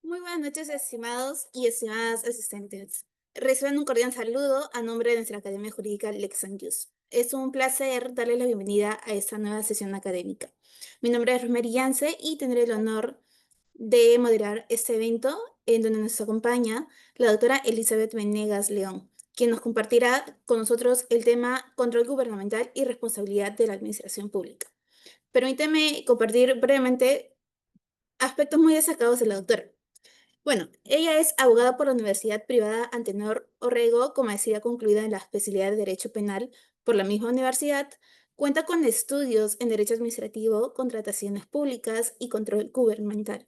Muy buenas noches, estimados y estimadas asistentes. Reciban un cordial saludo a nombre de nuestra Academia Jurídica Lex Jus. Es un placer darles la bienvenida a esta nueva sesión académica. Mi nombre es Rosemary Yance y tendré el honor de moderar este evento en donde nos acompaña la doctora Elizabeth Venegas León, quien nos compartirá con nosotros el tema control gubernamental y responsabilidad de la administración pública. Permíteme compartir brevemente aspectos muy destacados de la doctora. Bueno, ella es abogada por la Universidad Privada Antenor Orrego, con maestría concluida en la especialidad de Derecho Penal por la misma universidad. Cuenta con estudios en Derecho Administrativo, Contrataciones Públicas y Control Gubernamental.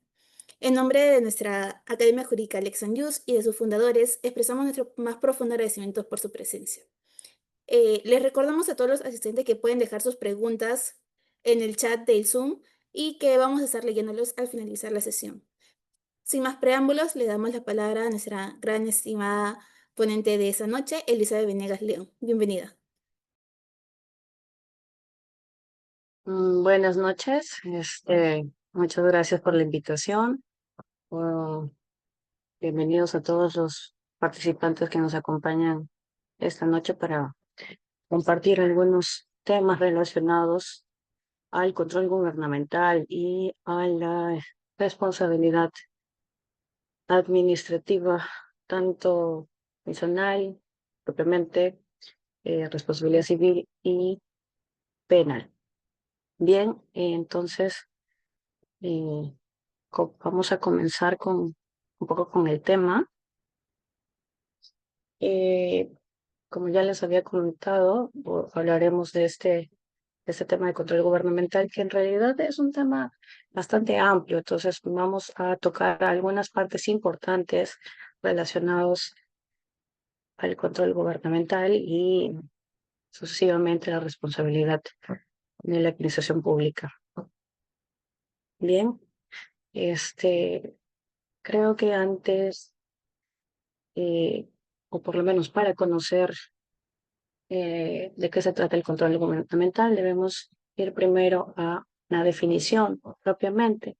En nombre de nuestra Academia Jurídica Lex Jus y de sus fundadores, expresamos nuestro más profundo agradecimiento por su presencia. Les recordamos a todos los asistentes que pueden dejar sus preguntas en el chat del Zoom y que vamos a estar leyéndolos al finalizar la sesión. Sin más preámbulos, le damos la palabra a nuestra gran estimada ponente de esa noche, Elizabeth Venegas León. Bienvenida. Buenas noches, muchas gracias por la invitación. Bueno, bienvenidos a todos los participantes que nos acompañan esta noche para compartir algunos temas relacionados al control gubernamental y a la responsabilidad administrativa, tanto personal, propiamente, responsabilidad civil y penal. Bien, entonces eh, vamos a comenzar con un poco con el tema. Eh, Como ya les había comentado, hablaremos de este tema de control gubernamental, que en realidad es un tema bastante amplio. Entonces, vamos a tocar algunas partes importantes relacionados al control gubernamental y sucesivamente la responsabilidad de la administración pública. Bien, creo que antes, eh, o por lo menos para conocer de qué se trata el control gubernamental, debemos ir primero a la definición propiamente.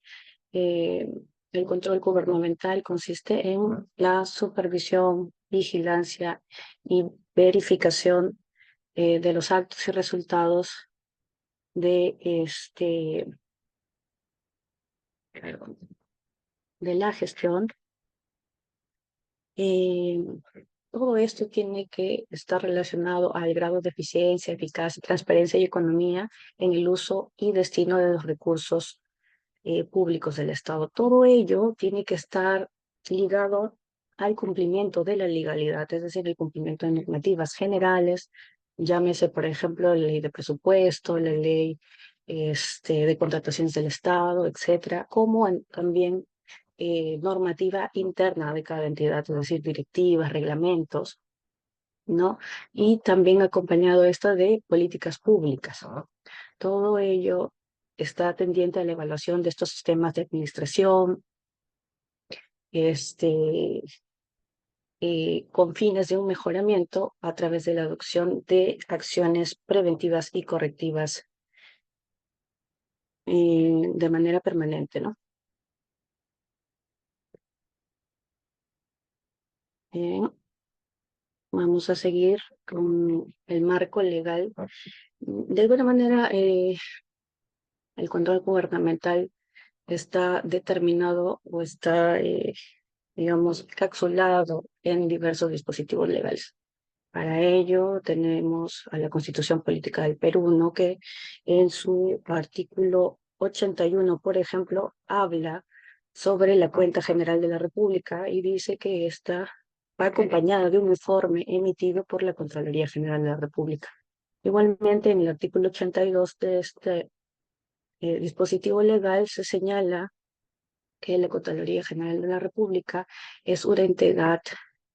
Eh, el control gubernamental consiste en la supervisión, vigilancia y verificación de los actos y resultados de, de la gestión. Eh, Todo esto tiene que estar relacionado al grado de eficiencia, eficacia, transparencia y economía en el uso y destino de los recursos públicos del Estado. Todo ello tiene que estar ligado al cumplimiento de la legalidad, es decir, el cumplimiento de normativas generales, llámese, por ejemplo, la ley de presupuesto, la ley de contrataciones del Estado, etcétera, como también normativa interna de cada entidad, es decir, directivas, reglamentos, ¿no? Y también acompañado esto de políticas públicas, ¿no? Todo ello está tendiente a la evaluación de estos sistemas de administración, este, con fines de un mejoramiento a través de la adopción de acciones preventivas y correctivas de manera permanente, ¿no? Bien, vamos a seguir con el marco legal. De alguna manera, el control gubernamental está determinado o está, digamos, capsulado en diversos dispositivos legales. Para ello tenemos a la Constitución Política del Perú, ¿no? Que en su artículo 81, por ejemplo, habla sobre la cuenta general de la República y dice que esta va acompañada de un informe emitido por la Contraloría General de la República. Igualmente, en el artículo 82 de este dispositivo legal se señala que la Contraloría General de la República es una entidad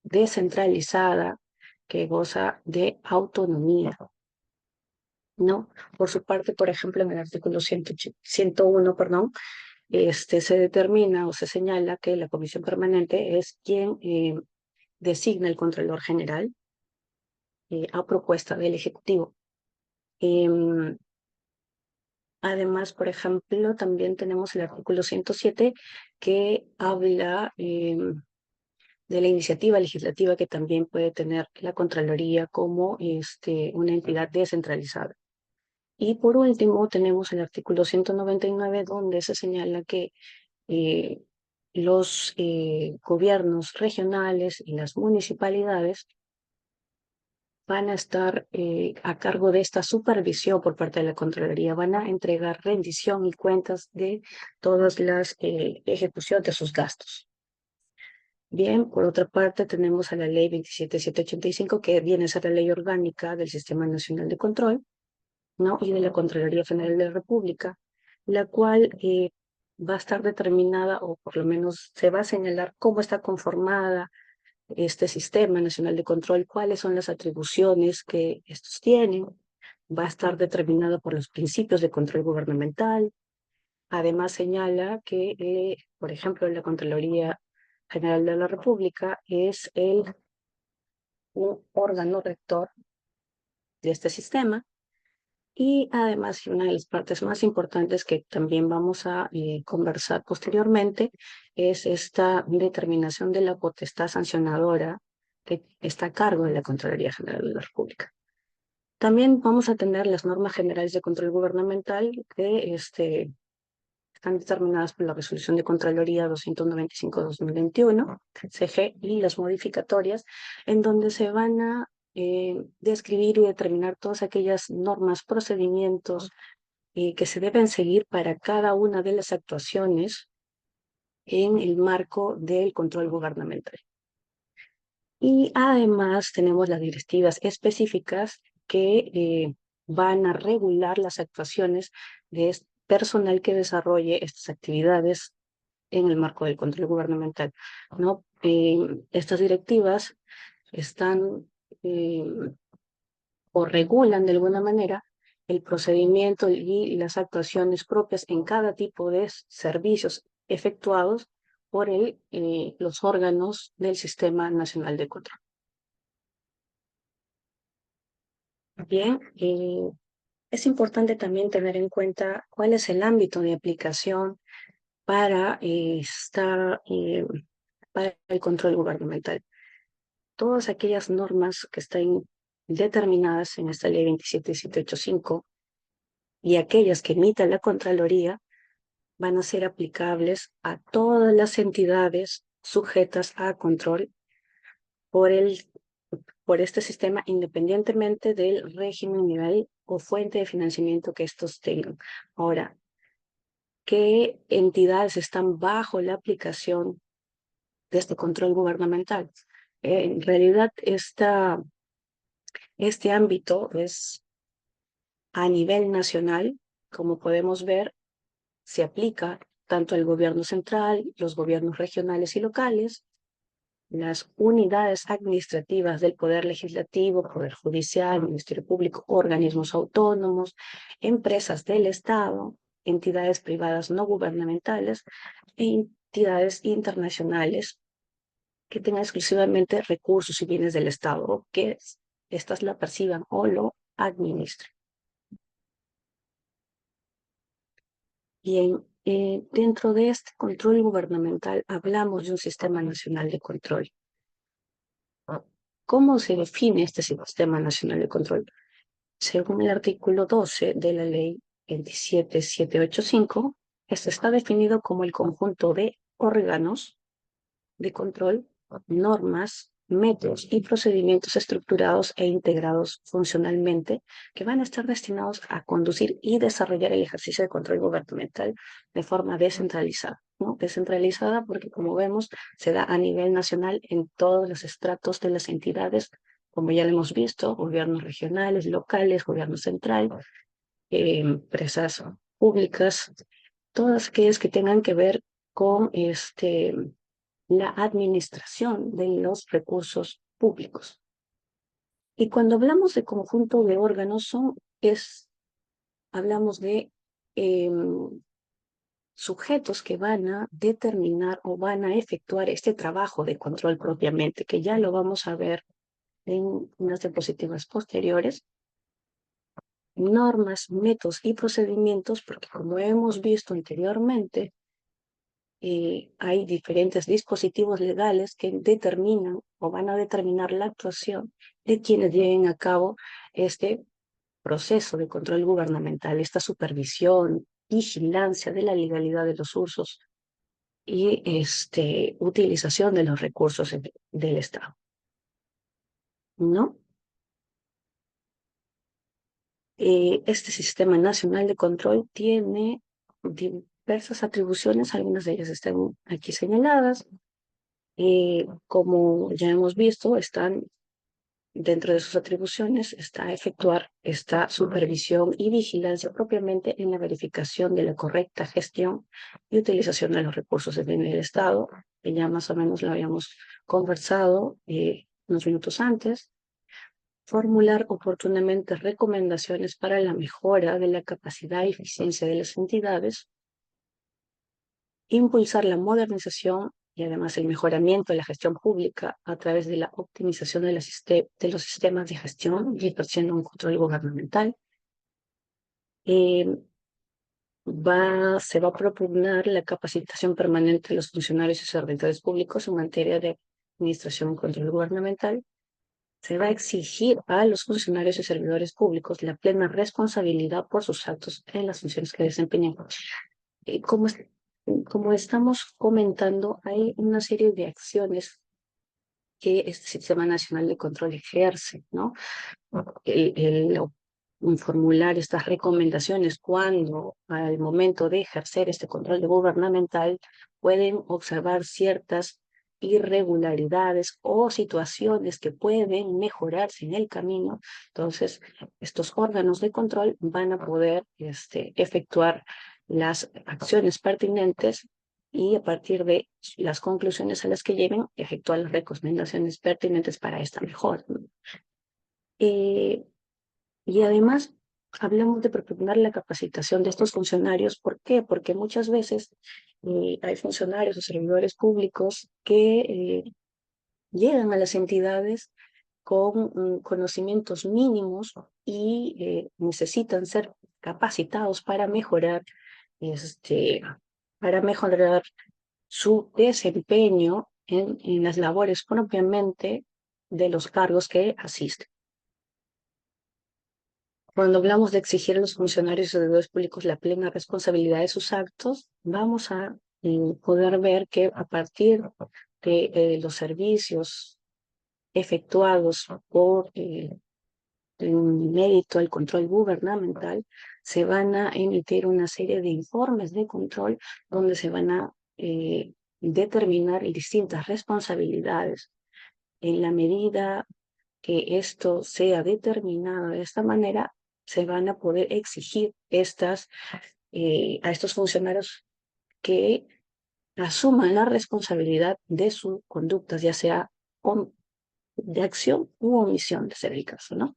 descentralizada que goza de autonomía, ¿no? Por su parte, por ejemplo, en el artículo 101, perdón, se determina o se señala que la Comisión Permanente es quien designa el Contralor General a propuesta del Ejecutivo. Em, Además, por ejemplo, también tenemos el artículo 107 que habla de la iniciativa legislativa que también puede tener la Contraloría como una entidad descentralizada. Y por último, tenemos el artículo 199 donde se señala que eh, los gobiernos regionales y las municipalidades van a estar a cargo de esta supervisión por parte de la Contraloría, van a entregar rendición y cuentas de todas las ejecuciones de sus gastos. Bien, por otra parte tenemos a la ley 27785 que viene a ser la ley orgánica del Sistema Nacional de Control, ¿no? Y de la Contraloría General de la República, la cual va a estar determinada, o por lo menos se va a señalar cómo está conformada este Sistema Nacional de Control, cuáles son las atribuciones que estos tienen, va a estar determinada por los principios de control gubernamental. Además señala que, por ejemplo, la Contraloría General de la República es un órgano rector de este sistema. Y además, y una de las partes más importantes que también vamos a conversar posteriormente es esta determinación de la potestad sancionadora que está a cargo de la Contraloría General de la República. También vamos a tener las normas generales de control gubernamental que están determinadas por la Resolución de Contraloría 295-2021, CG, y las modificatorias, en donde se van a describir y determinar todas aquellas normas, procedimientos que se deben seguir para cada una de las actuaciones en el marco del control gubernamental. Y además tenemos las directivas específicas que van a regular las actuaciones de personal que desarrolle estas actividades en el marco del control gubernamental, ¿no? Estas directivas están o regulan de alguna manera el procedimiento y las actuaciones propias en cada tipo de servicios efectuados por los órganos del Sistema Nacional de Control. Bien, es importante también tener en cuenta cuál es el ámbito de aplicación para, para el control gubernamental. Todas aquellas normas que están determinadas en esta ley 27785 y aquellas que emita la Contraloría van a ser aplicables a todas las entidades sujetas a control por este sistema, independientemente del régimen nivel o fuente de financiamiento que estos tengan. Ahora, ¿qué entidades están bajo la aplicación de este control gubernamental? En realidad, este ámbito es a nivel nacional, como podemos ver, se aplica tanto al gobierno central, los gobiernos regionales y locales, las unidades administrativas del Poder Legislativo, Poder Judicial, Ministerio Público, organismos autónomos, empresas del Estado, entidades privadas no gubernamentales e entidades internacionales que tengan exclusivamente recursos y bienes del Estado, o que éstas la perciban o lo administren. Bien, dentro de este control gubernamental hablamos de un sistema nacional de control. ¿Cómo se define este sistema nacional de control? Según el artículo 12 de la ley 27785, este está definido como el conjunto de órganos de control, normas, métodos y procedimientos estructurados e integrados funcionalmente que van a estar destinados a conducir y desarrollar el ejercicio de control gubernamental de forma descentralizada, ¿no? Descentralizada porque, como vemos, se da a nivel nacional en todos los estratos de las entidades, como ya lo hemos visto, gobiernos regionales, locales, gobierno central, empresas públicas, todas aquellas que tengan que ver con la administración de los recursos públicos. Y cuando hablamos de conjunto de órganos, hablamos de sujetos que van a determinar o van a efectuar este trabajo de control propiamente, que ya lo vamos a ver en unas diapositivas posteriores. normas, métodos y procedimientos, porque como hemos visto anteriormente, hay diferentes dispositivos legales que determinan o van a determinar la actuación de quienes lleven a cabo este proceso de control gubernamental, esta supervisión, vigilancia de la legalidad de los usos y utilización de los recursos del Estado, ¿no? Este sistema nacional de control tiene diversas atribuciones, algunas de ellas están aquí señaladas. Como ya hemos visto, están dentro de sus atribuciones, está efectuar esta supervisión y vigilancia propiamente en la verificación de la correcta gestión y utilización de los recursos del Estado, que ya más o menos lo habíamos conversado unos minutos antes. Formular oportunamente recomendaciones para la mejora de la capacidad y eficiencia de las entidades, impulsar la modernización y además el mejoramiento de la gestión pública a través de la optimización de los sistemas de gestión y ejerciendo un control gubernamental. Se va a propugnar la capacitación permanente de los funcionarios y servidores públicos en materia de administración y control gubernamental. Se va a exigir a los funcionarios y servidores públicos la plena responsabilidad por sus actos en las funciones que desempeñan. Eh, como, es- Como estamos comentando, hay una serie de acciones que este Sistema Nacional de Control ejerce, ¿no? Formular estas recomendaciones cuando al momento de ejercer este control gubernamental pueden observar ciertas irregularidades o situaciones que pueden mejorarse en el camino. Entonces, estos órganos de control van a poder efectuar las acciones pertinentes y a partir de las conclusiones a las que lleguen, efectuar las recomendaciones pertinentes para esta mejora. Eh, y además, hablamos de propugnar la capacitación de estos funcionarios. ¿Por qué? Porque muchas veces hay funcionarios o servidores públicos que llegan a las entidades con conocimientos mínimos y necesitan ser capacitados este, para mejorar su desempeño en las labores propiamente de los cargos que asisten. Cuando hablamos de exigir a los funcionarios y servidores públicos la plena responsabilidad de sus actos, vamos a poder ver que a partir de los servicios efectuados por en mérito al control gubernamental, se van a emitir una serie de informes de control donde se van a determinar distintas responsabilidades. En la medida que esto sea determinado de esta manera, se van a poder exigir a estos funcionarios que asuman la responsabilidad de sus conductas, ya sea de acción u omisión, de ser el caso, ¿no?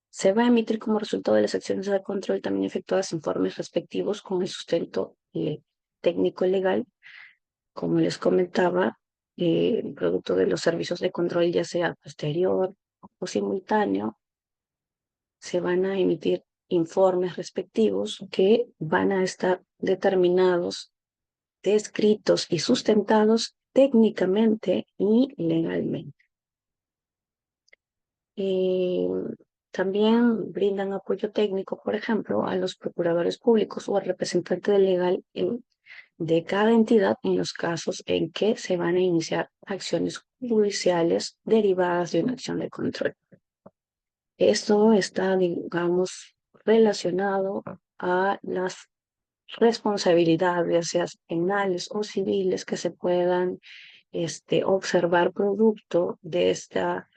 Se va a emitir como resultado de las acciones de control también efectuadas informes respectivos con el sustento técnico legal, como les comentaba, producto de los servicios de control, ya sea posterior o simultáneo, se van a emitir informes respectivos que van a estar determinados, descritos y sustentados técnicamente y legalmente. También brindan apoyo técnico, por ejemplo, a los procuradores públicos o al representante legal de cada entidad en los casos en que se van a iniciar acciones judiciales derivadas de una acción de control. Esto está, digamos, relacionado a las responsabilidades, ya sea penales o civiles, que se puedan observar producto de esta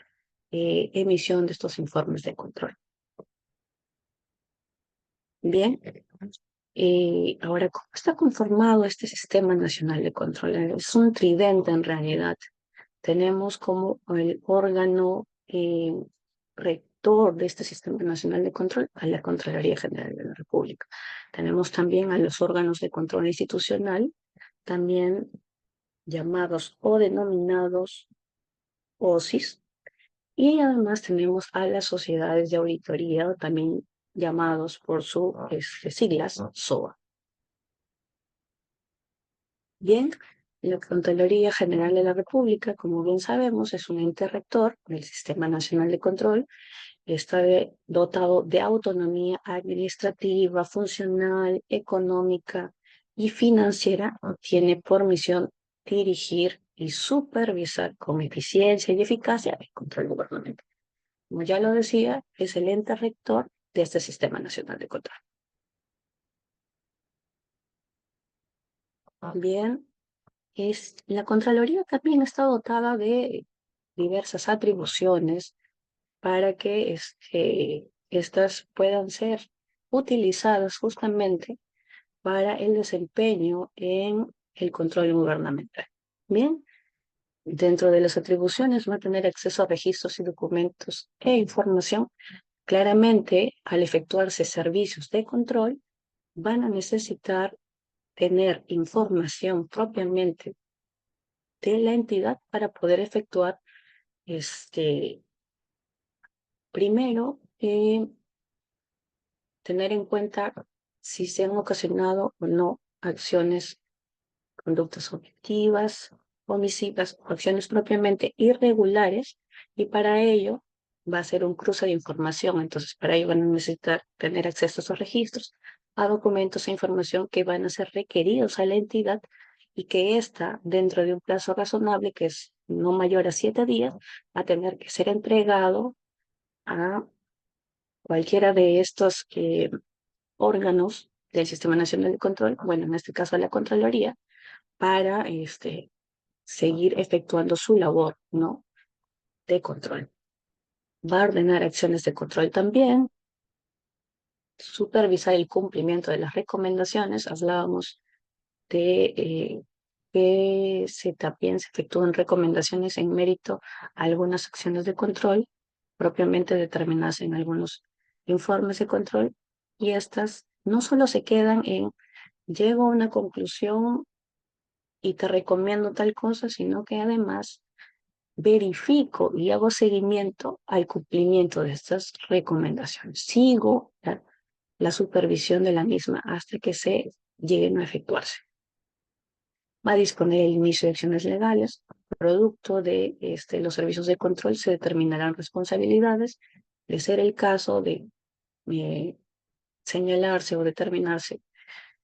emisión de estos informes de control. Bien, ahora, ¿cómo está conformado este Sistema Nacional de Control? Es un tridente en realidad. Tenemos como el órgano rector de este Sistema Nacional de Control a la Contraloría General de la República. Tenemos también a los órganos de control institucional, también llamados o denominados OSIS, Y además tenemos a las sociedades de auditoría, o también llamados por sus siglas SOA. Bien, la Contraloría General de la República, como bien sabemos, es un ente rector del Sistema Nacional de Control. Está dotado de autonomía administrativa, funcional, económica y financiera. Tiene por misión dirigir y supervisar con eficiencia y eficacia el control gubernamental. Como ya lo decía, es el ente rector de este Sistema Nacional de Control. Bien, la Contraloría también está dotada de diversas atribuciones para que estas puedan ser utilizadas justamente para el desempeño en el control gubernamental. Bien, dentro de las atribuciones va a tener acceso a registros y documentos e información. Claramente, al efectuarse servicios de control, van a necesitar tener información propiamente de la entidad para poder efectuar, primero, tener en cuenta si se han ocasionado o no acciones, conductas objetivas, omisivas o acciones propiamente irregulares, y para ello va a ser un cruce de información. Entonces, para ello van a necesitar tener acceso a esos registros, a documentos e información que van a ser requeridos a la entidad, y que ésta, dentro de un plazo razonable, que es no mayor a 7 días, va a tener que ser entregado a cualquiera de estos órganos del Sistema Nacional de Control, bueno, en este caso a la Contraloría, para seguir efectuando su labor, ¿no?, de control. Va a ordenar acciones de control también, supervisar el cumplimiento de las recomendaciones. Hablábamos de que también se efectúan recomendaciones en mérito a algunas acciones de control propiamente determinadas en algunos informes de control, y estas no solo se quedan en llego a una conclusión y te recomiendo tal cosa, sino que además verifico y hago seguimiento al cumplimiento de estas recomendaciones. Sigo la supervisión de la misma hasta que se lleguen a efectuarse. Va a disponer el inicio de acciones legales. Producto de los servicios de control se determinarán responsabilidades. De ser el caso de señalarse o determinarse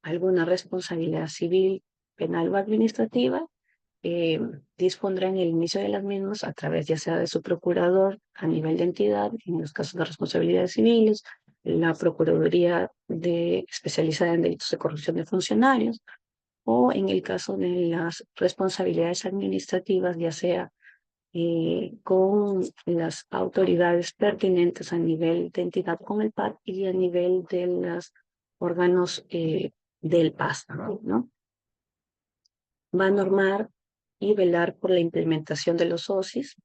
alguna responsabilidad civil, penal o administrativa, dispondrán el inicio de las mismas a través ya sea de su procurador a nivel de entidad, en los casos de responsabilidades civiles, la Procuraduría especializada en delitos de corrupción de funcionarios, o en el caso de las responsabilidades administrativas, ya sea con las autoridades pertinentes a nivel de entidad con el PAT y a nivel de los órganos del PAS, ¿no? Va a normar y velar por la implementación de los OSIS.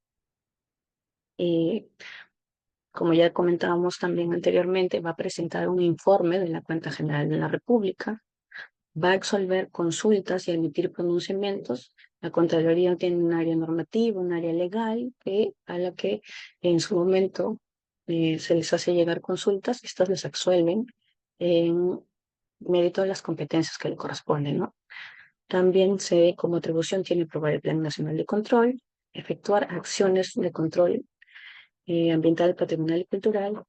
Como ya comentábamos también anteriormente, va a presentar un informe de la Cuenta General de la República, va a absolver consultas y emitir pronunciamientos. La Contraloría tiene un área normativa, un área legal, a la que en su momento se les hace llegar consultas, y estas les absuelven en mérito de las competencias que le corresponden, ¿no? También como atribución tiene aprobar el Plan Nacional de Control, efectuar acciones de control ambiental, patrimonial y cultural.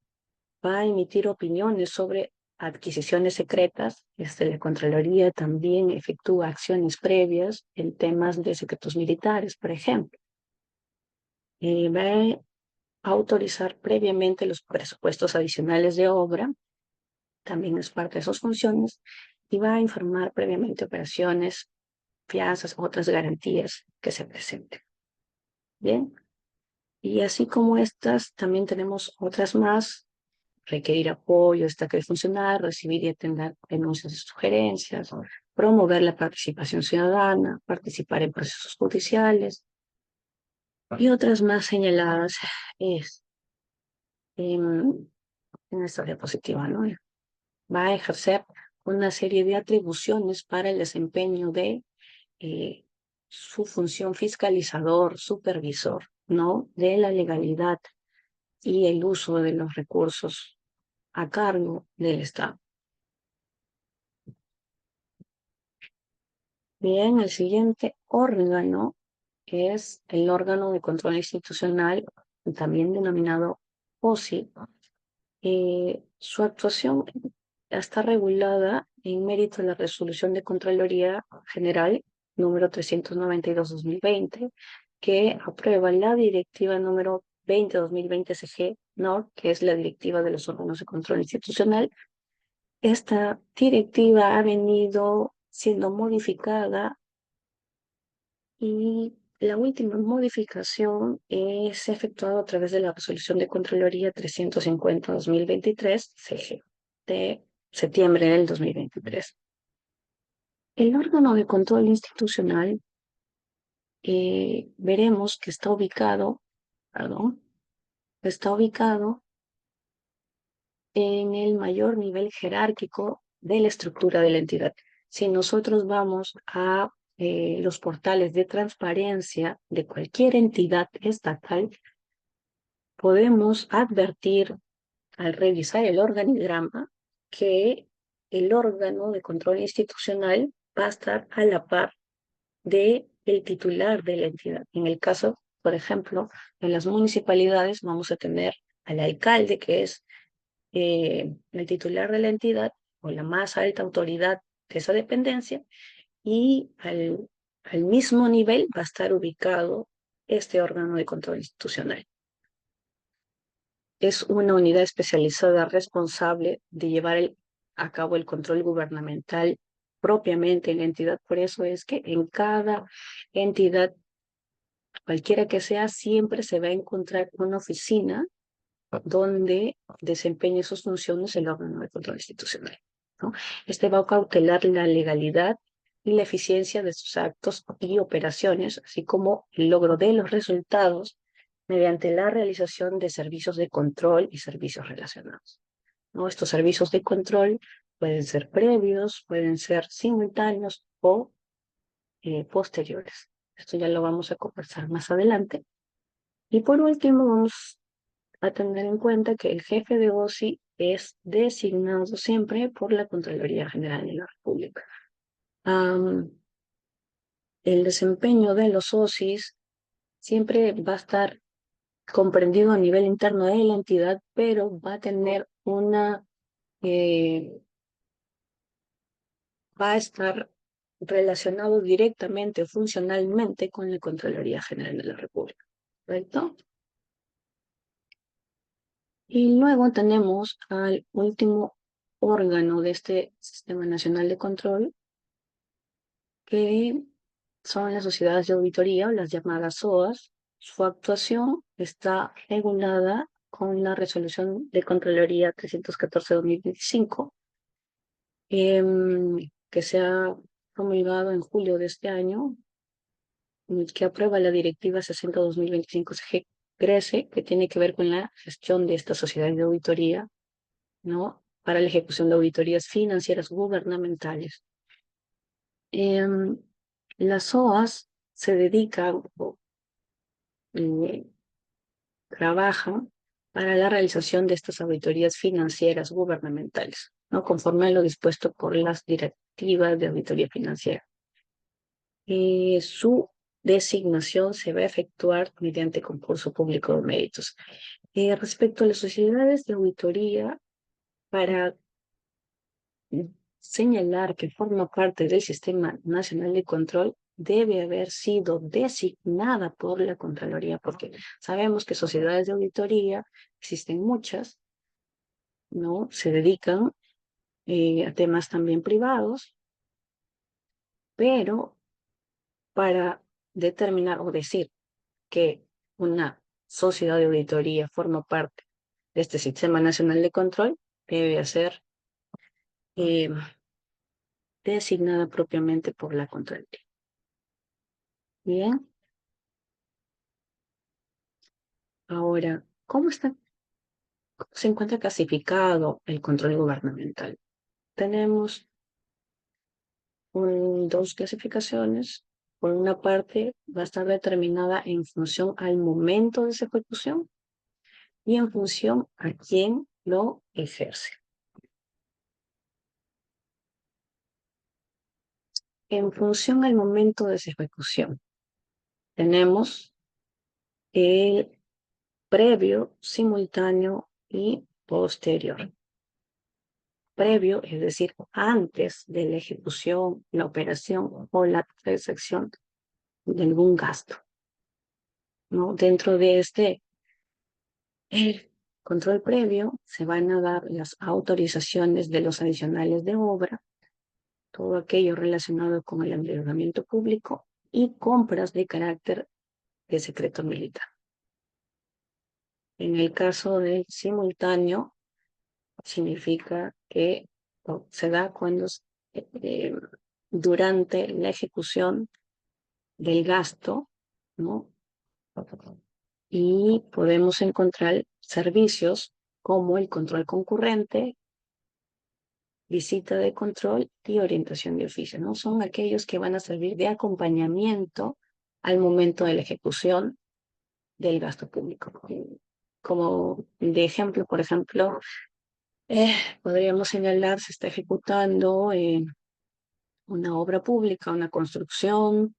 Va a emitir opiniones sobre adquisiciones secretas. La Contraloría también efectúa acciones previas en temas de secretos militares, por ejemplo. Va a autorizar previamente los presupuestos adicionales de obra, también es parte de sus funciones, y va a informar previamente operaciones, fianzas, otras garantías que se presenten. Bien, y así como estas, también tenemos otras más: requerir apoyo, destacar y funcionar, recibir y atender denuncias y sugerencias, promover la participación ciudadana, participar en procesos judiciales, y otras más señaladas es, en esta diapositiva, ¿no? Va a ejercer una serie de atribuciones para el desempeño de su función fiscalizador, supervisor ¿no? De la legalidad y el uso de los recursos a cargo del Estado. Bien, el siguiente órgano es el órgano de control institucional, también denominado OSI. Su actuación está regulada en mérito de la Resolución de Contraloría General número 392/2020, que aprueba la directiva número 20/2020 CG, ¿no? Que es la directiva de los órganos de control institucional. Esta directiva ha venido siendo modificada y la última modificación se ha efectuado a través de la Resolución de Contraloría 350/2023 CG de septiembre del 2023. El órgano de control institucional veremos que está ubicado en el mayor nivel jerárquico de la estructura de la entidad. Si nosotros vamos a los portales de transparencia de cualquier entidad estatal, podemos advertir al revisar el organigrama que el órgano de control institucional va a estar a la par de el titular de la entidad. En el caso, por ejemplo, en las municipalidades vamos a tener al alcalde, que es el titular de la entidad o la más alta autoridad de esa dependencia, y al mismo nivel va a estar ubicado este órgano de control institucional. Es una unidad especializada responsable de llevar a cabo el control gubernamental propiamente en la entidad. Por eso es que en cada entidad, cualquiera que sea, siempre se va a encontrar una oficina donde desempeñe sus funciones el órgano de control institucional, ¿no? Este va a cautelar la legalidad y la eficiencia de sus actos y operaciones, así como el logro de los resultados mediante la realización de servicios de control y servicios relacionados, ¿no? Estos servicios de control pueden ser previos, pueden ser simultáneos o posteriores. Esto ya lo vamos a conversar más adelante. Y por último, vamos a tener en cuenta que el jefe de OSI es designado siempre por la Contraloría General de la República. El desempeño de los OSIs siempre va a estar comprendido a nivel interno de la entidad, pero va a tener va a estar relacionado directamente o funcionalmente con la Contraloría General de la República, ¿correcto? Y luego tenemos al último órgano de este Sistema Nacional de Control, que son las sociedades de auditoría o las llamadas SOAS. Su actuación está regulada con la Resolución de Contraloría 314/2025, que se ha promulgado en julio de este año, que aprueba la Directiva 60/2025 CG CRECE, que tiene que ver con la gestión de estas sociedades de auditoría, ¿no? Para la ejecución de auditorías financieras gubernamentales. Las OAS se dedican o trabajan para la realización de estas auditorías financieras gubernamentales, ¿no? Conforme a lo dispuesto por las directivas de auditoría financiera. Su designación se va a efectuar mediante concurso público de méritos. Respecto a las sociedades de auditoría, para señalar que forma parte del Sistema Nacional de Control, debe haber sido designada por la Contraloría, porque sabemos que sociedades de auditoría existen muchas, ¿no? Se dedican a temas también privados, pero para determinar o decir que una sociedad de auditoría forma parte de este Sistema Nacional de Control, debe ser eh, designada propiamente por la Contraloría. Bien, ahora, se encuentra clasificado el control gubernamental? Tenemos dos clasificaciones. por una parte, va a estar determinada en función al momento de su ejecución y en función a quién lo ejerce. En función al momento de su ejecución, tenemos el previo, simultáneo y posterior. Previo, es decir, antes de la ejecución, la operación o la transacción de algún gasto, ¿no? Dentro de este control previo se van a dar las autorizaciones de los adicionales de obra, todo aquello relacionado con el endeudamiento público y compras de carácter de secreto militar. En el caso del simultáneo, significa que se da cuando eh, durante la ejecución del gasto, ¿no? Y podemos encontrar servicios como el control concurrente, visita de control y orientación de oficio, ¿no? Son aquellos que van a servir de acompañamiento al momento de la ejecución del gasto público. Como de ejemplo, por ejemplo, podríamos señalar, se está ejecutando una obra pública, una construcción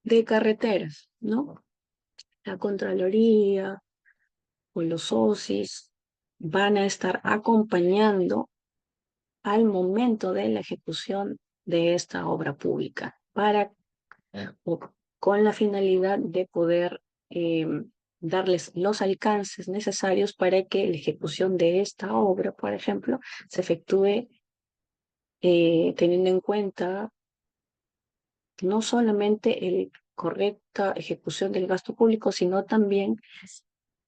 de carreteras, ¿no? La Contraloría o los OSIS van a estar acompañando al momento de la ejecución de esta obra pública o con la finalidad de poder darles los alcances necesarios para que la ejecución de esta obra, por ejemplo, se efectúe teniendo en cuenta no solamente la correcta ejecución del gasto público, sino también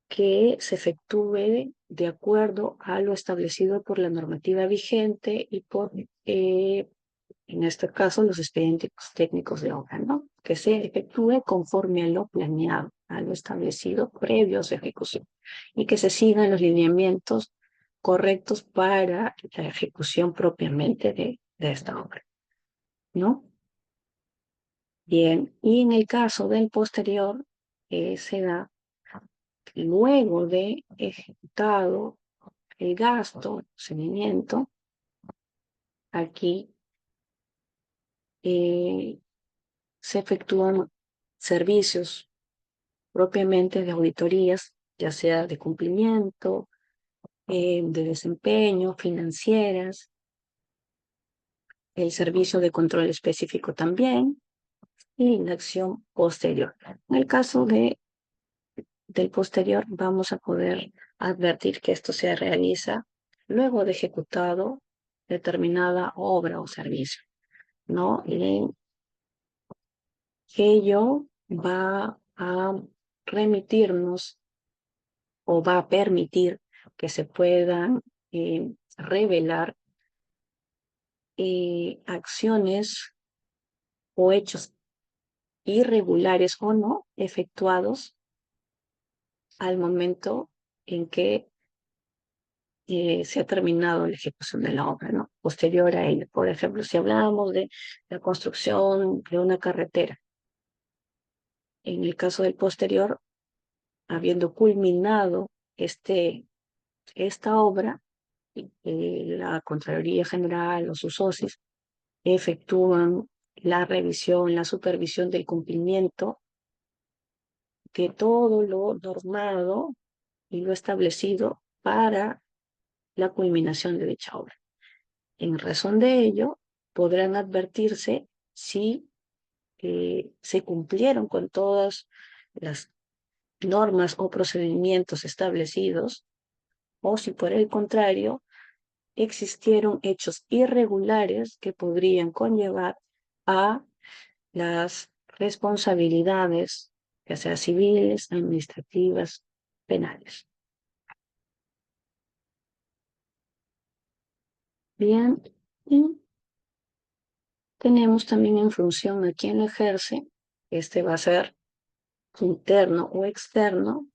que se efectúe de acuerdo a lo establecido por la normativa vigente y por, en este caso, los expedientes técnicos de obra, ¿no? Que se efectúe conforme a lo planeado, a lo establecido previo a su ejecución y que se sigan los lineamientos correctos para la ejecución propiamente de esta obra, ¿no? Bien, y en el caso del posterior, se da luego de ejecutado el gasto, el procedimiento, aquí se efectúan servicios propiamente de auditorías, ya sea de cumplimiento, de desempeño, financieras, el servicio de control específico también y la acción posterior. En el caso del posterior, vamos a poder advertir que esto se realiza luego de ejecutado determinada obra o servicio, ¿no? Y ello va a remitirnos o va a permitir que se puedan revelar acciones o hechos irregulares o no efectuados al momento en que se ha terminado la ejecución de la obra, ¿no? Posterior a ello. Por ejemplo, si hablamos de la construcción de una carretera, en el caso del posterior, habiendo culminado esta obra, la Contraloría General o sus socios efectúan la revisión, la supervisión del cumplimiento de todo lo normado y lo establecido para la culminación de dicha obra. En razón de ello, podrán advertirse si se cumplieron con todas las normas o procedimientos establecidos o si por el contrario existieron hechos irregulares que podrían conllevar a las responsabilidades, ya sea civiles, administrativas, penales. Bien, y tenemos también en función a quién lo ejerce, este va a ser interno o externo.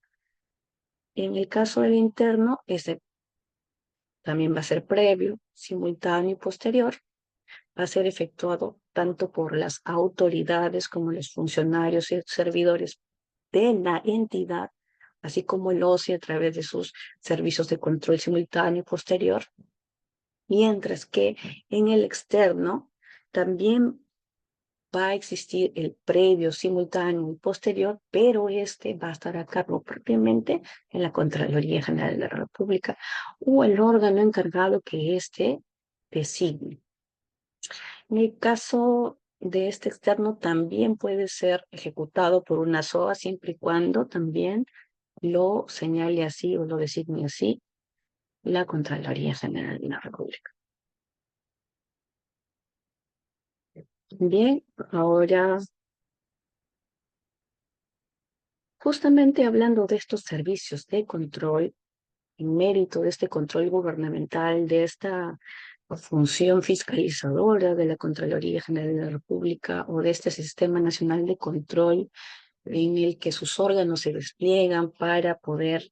En el caso del interno, este también va a ser previo, simultáneo y posterior. a ser efectuado tanto por las autoridades como los funcionarios y servidores de la entidad, así como el OSI a través de sus servicios de control simultáneo y posterior, mientras que en el externo también va a existir el previo, simultáneo y posterior, pero este va a estar a cargo propiamente en la Contraloría General de la República o el órgano encargado que éste designe. En el caso de este externo también puede ser ejecutado por una SOA siempre y cuando también lo señale así o lo designe así la Contraloría General de la República. Bien, ahora justamente hablando de estos servicios de control, en mérito de este control gubernamental, de esta función fiscalizadora de la Contraloría General de la República o de este Sistema Nacional de Control en el que sus órganos se despliegan para poder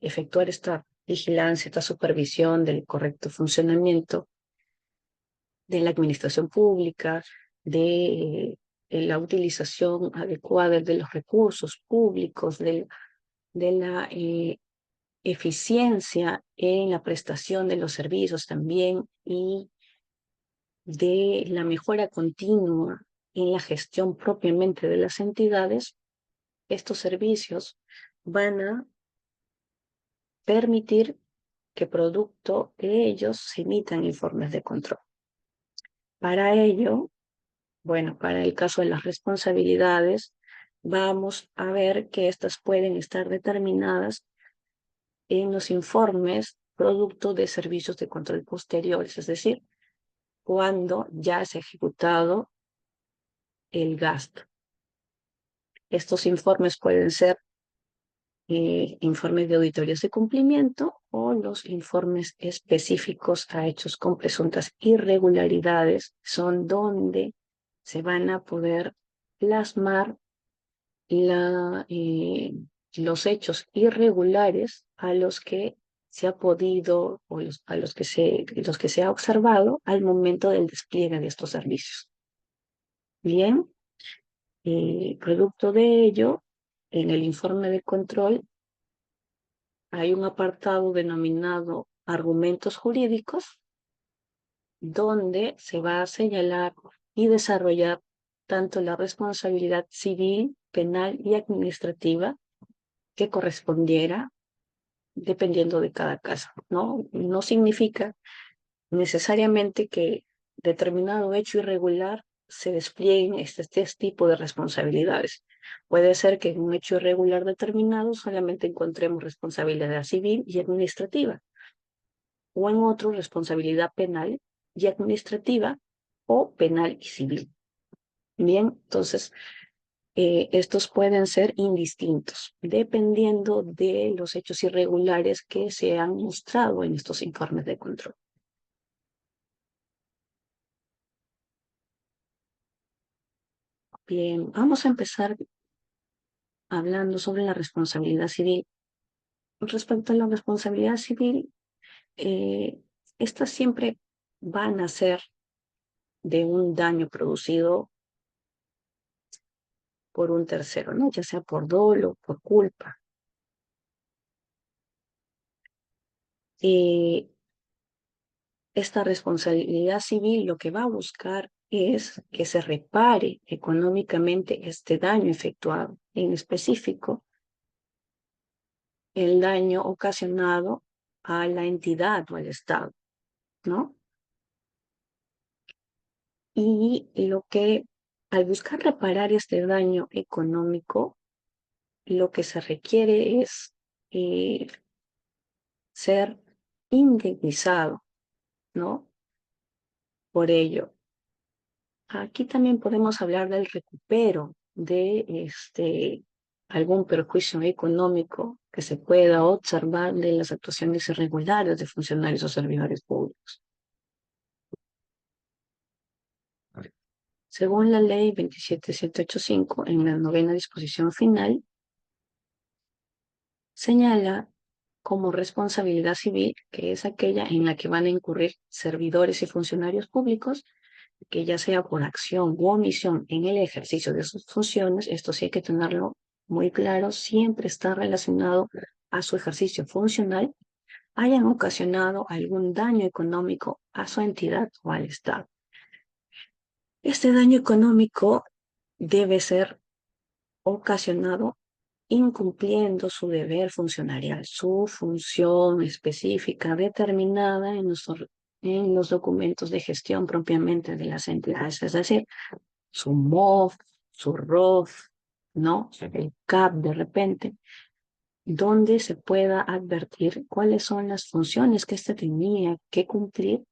efectuar esta vigilancia, esta supervisión del correcto funcionamiento de la administración pública, de la utilización adecuada de los recursos públicos, de la eficiencia en la prestación de los servicios también y de la mejora continua en la gestión propiamente de las entidades. Estos servicios van a permitir que producto de ellos se emitan informes de control. Para ello, bueno, para el caso de las responsabilidades, vamos a ver que estas pueden estar determinadas en los informes producto de servicios de control posteriores, es decir, cuando ya se ha ejecutado el gasto. Estos informes pueden ser informes de auditorías de cumplimiento o los informes específicos a hechos con presuntas irregularidades, son donde se van a poder plasmar los hechos irregulares a los que se ha podido o a los que se ha observado al momento del despliegue de estos servicios. Bien, producto de ello, en el informe de control hay un apartado denominado argumentos jurídicos, donde se va a señalar y desarrollar tanto la responsabilidad civil, penal y administrativa que correspondiera dependiendo de cada caso, ¿no? No significa necesariamente que determinado hecho irregular se desplieguen este tipo de responsabilidades. Puede ser que en un hecho irregular determinado solamente encontremos responsabilidad civil y administrativa, o en otro responsabilidad penal y administrativa, o penal y civil. Bien, entonces estos pueden ser indistintos, dependiendo de los hechos irregulares que se han mostrado en estos informes de control. Bien, vamos a empezar hablando sobre la responsabilidad civil. Respecto a la responsabilidad civil, eh, estas siempre van a ser de un daño producido por un tercero, ¿no? Ya sea por dolo, por culpa. Esta responsabilidad civil lo que va a buscar es que se repare económicamente este daño efectuado, en específico el daño ocasionado a la entidad o al Estado, ¿no? Y lo que, al buscar reparar este daño económico, lo que se requiere es ser indemnizado, ¿no? Por ello. Aquí también podemos hablar del recupero de algún perjuicio económico que se pueda observar de las actuaciones irregulares de funcionarios o servidores públicos. Según la ley 27785, en la novena disposición final, señala como responsabilidad civil, que es aquella en la que van a incurrir servidores y funcionarios públicos, que ya sea por acción u omisión en el ejercicio de sus funciones, esto sí hay que tenerlo muy claro, siempre está relacionado a su ejercicio funcional, hayan ocasionado algún daño económico a su entidad o al Estado. Este daño económico debe ser ocasionado incumpliendo su deber funcionarial, su función específica determinada en los documentos de gestión propiamente de las entidades, es decir, su MOF, su ROF, ¿no? El CAP de repente, donde se pueda advertir cuáles son las funciones que éste tenía que cumplir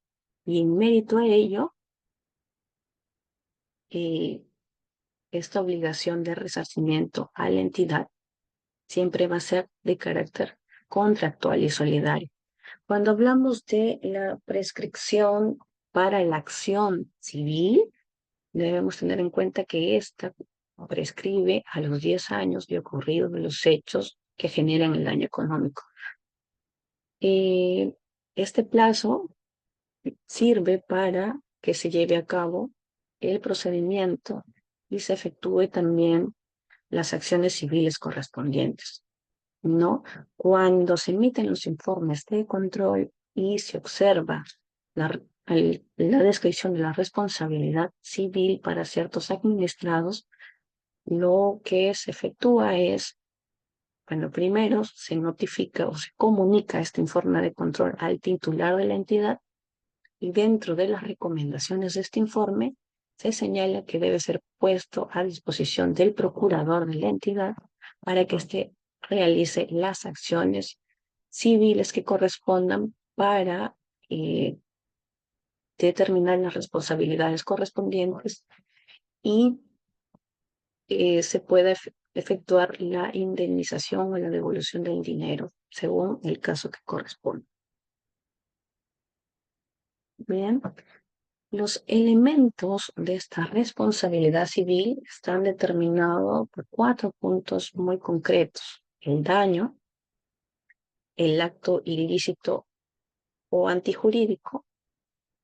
y en mérito a ello, eh, esta obligación de resarcimiento a la entidad siempre va a ser de carácter contractual y solidario. Cuando hablamos de la prescripción para la acción civil, debemos tener en cuenta que esta prescribe a los 10 años de ocurrido de los hechos que generan el daño económico. Este plazo sirve para que se lleve a cabo el procedimiento y se efectúe también las acciones civiles correspondientes, ¿no? Cuando se emiten los informes de control y se observa la descripción de la responsabilidad civil para ciertos administrados, lo que se efectúa es, bueno, primero se notifica o se comunica este informe de control al titular de la entidad y dentro de las recomendaciones de este informe se señala que debe ser puesto a disposición del procurador de la entidad para que éste realice las acciones civiles que correspondan para determinar las responsabilidades correspondientes y se pueda efectuar la indemnización o la devolución del dinero según el caso que corresponda. Bien. Los elementos de esta responsabilidad civil están determinados por 4 puntos muy concretos: el daño, el acto ilícito o antijurídico,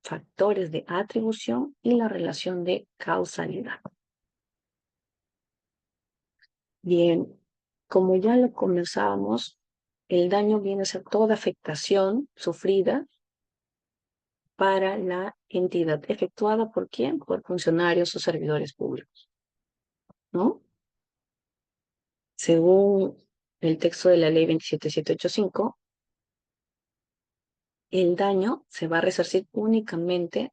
factores de atribución y la relación de causalidad. Bien, como ya lo comenzábamos, el daño viene a ser toda afectación sufrida para la entidad, efectuada ¿por quién? Por funcionarios o servidores públicos, ¿no? Según el texto de la ley 27785, el daño se va a resarcir únicamente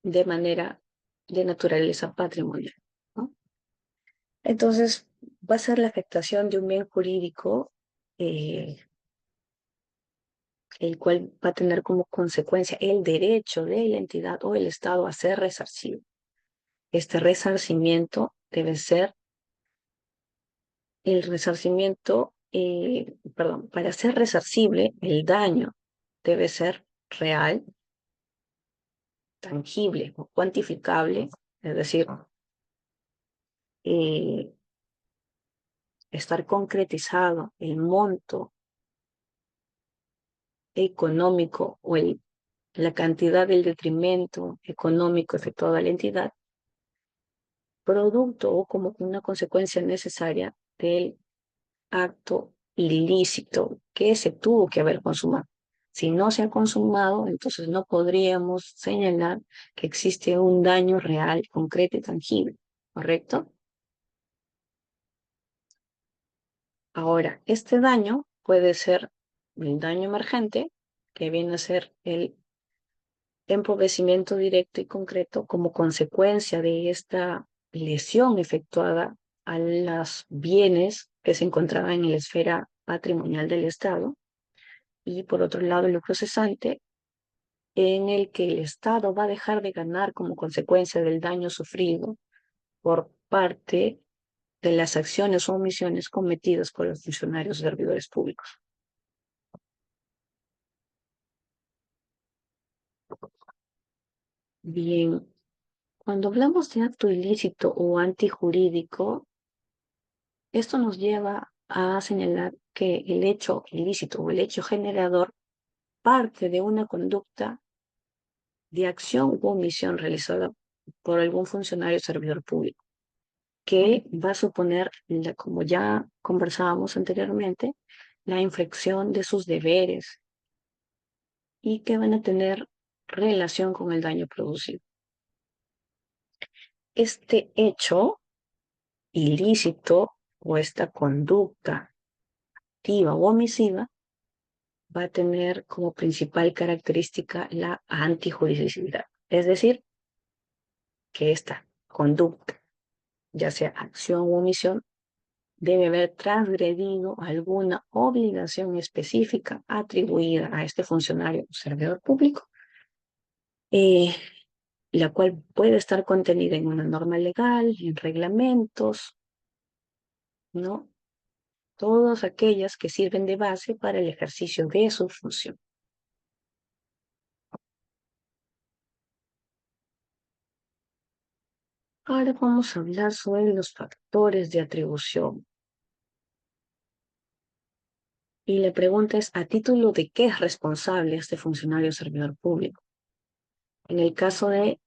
de manera de naturaleza patrimonial, ¿no? Entonces, va a ser la afectación de un bien jurídico, el cual va a tener como consecuencia el derecho de la entidad o el Estado a ser resarcido. Este resarcimiento debe ser el resarcimiento, para ser resarcible, el daño debe ser real, tangible o cuantificable, es decir, eh, estar concretizado el monto económico o la cantidad del detrimento económico efectuado a la entidad, producto o como una consecuencia necesaria del acto ilícito que se tuvo que haber consumado. Si no se ha consumado, entonces no podríamos señalar que existe un daño real, concreto y tangible, ¿correcto? Ahora, este daño puede ser el daño emergente, que viene a ser el empobrecimiento directo y concreto como consecuencia de esta lesión efectuada a los bienes que se encontraban en la esfera patrimonial del Estado. Y por otro lado, el lucro cesante, en el que el Estado va a dejar de ganar como consecuencia del daño sufrido por parte de las acciones o omisiones cometidas por los funcionarios y servidores públicos. Bien, cuando hablamos de acto ilícito o antijurídico, esto nos lleva a señalar que el hecho ilícito o el hecho generador parte de una conducta de acción u omisión realizada por algún funcionario o servidor público, que va a suponer, como ya conversábamos anteriormente, la infracción de sus deberes y que van a tener relación con el daño producido. Este hecho ilícito o esta conducta activa o omisiva va a tener como principal característica la antijuridicidad, es decir, que esta conducta, ya sea acción u omisión, debe haber transgredido alguna obligación específica atribuida a este funcionario o servidor público, eh, la cual puede estar contenida en una norma legal, en reglamentos, ¿no? Todas aquellas que sirven de base para el ejercicio de su función. Ahora vamos a hablar sobre los factores de atribución. Y la pregunta es, ¿a título de qué es responsable este funcionario o servidor público? En el caso de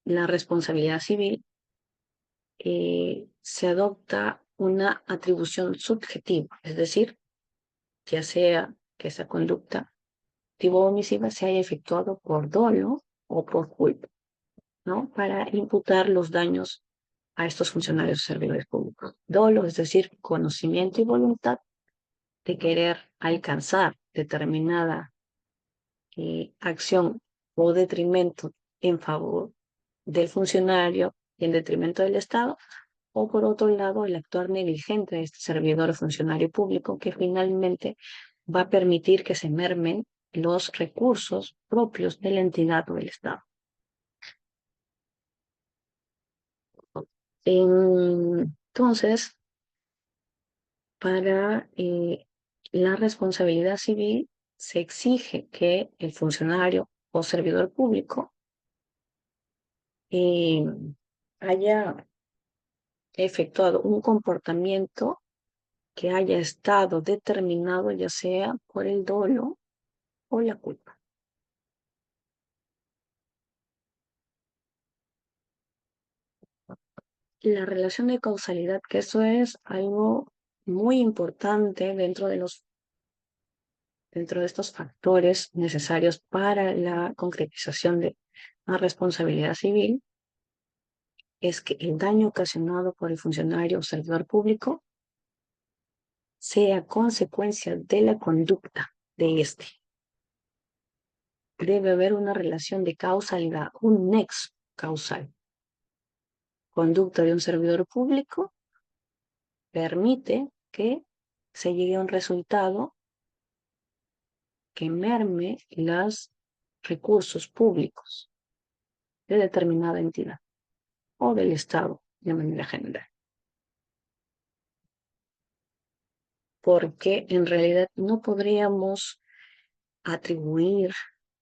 la responsabilidad civil, se adopta una atribución subjetiva, es decir, ya sea que esa conducta activa o omisiva se haya efectuado por dolo o por culpa, ¿no? Para imputar los daños a estos funcionarios o servidores públicos. Dolo, es decir, conocimiento y voluntad de querer alcanzar determinada acción o detrimento en favor del funcionario y en detrimento del Estado, o por otro lado, el actuar negligente de este servidor o funcionario público que finalmente va a permitir que se mermen los recursos propios de la entidad o del Estado. Entonces, para la responsabilidad civil se exige que el funcionario o servidor público eh, haya efectuado un comportamiento que haya estado determinado ya sea por el dolo o la culpa. La relación de causalidad, que eso es algo muy importante dentro de estos factores necesarios para la concretización de la responsabilidad civil, es que el daño ocasionado por el funcionario o servidor público sea consecuencia de la conducta de este. Debe haber una relación de causalidad, un nexo causal. Conducta de un servidor público permite que se llegue a un resultado que merme los recursos públicos de determinada entidad o del Estado de manera general. Porque en realidad no podríamos atribuir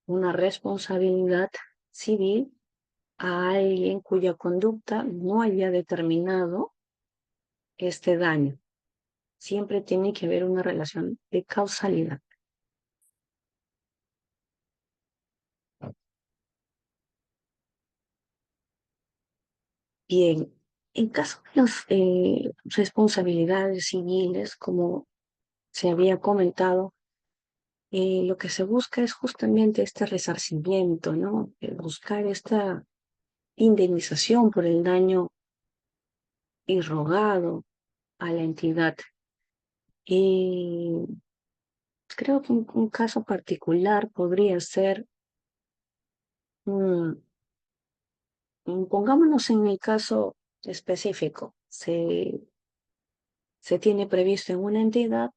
una responsabilidad civil a alguien cuya conducta no haya determinado este daño. Siempre tiene que haber una relación de causalidad. Bien, en caso de las responsabilidades civiles, como se había comentado, lo que se busca es justamente este resarcimiento, ¿no? Buscar esta indemnización por el daño irrogado a la entidad. Y creo que un caso particular podría ser, pongámonos en el caso específico, se tiene previsto en una entidad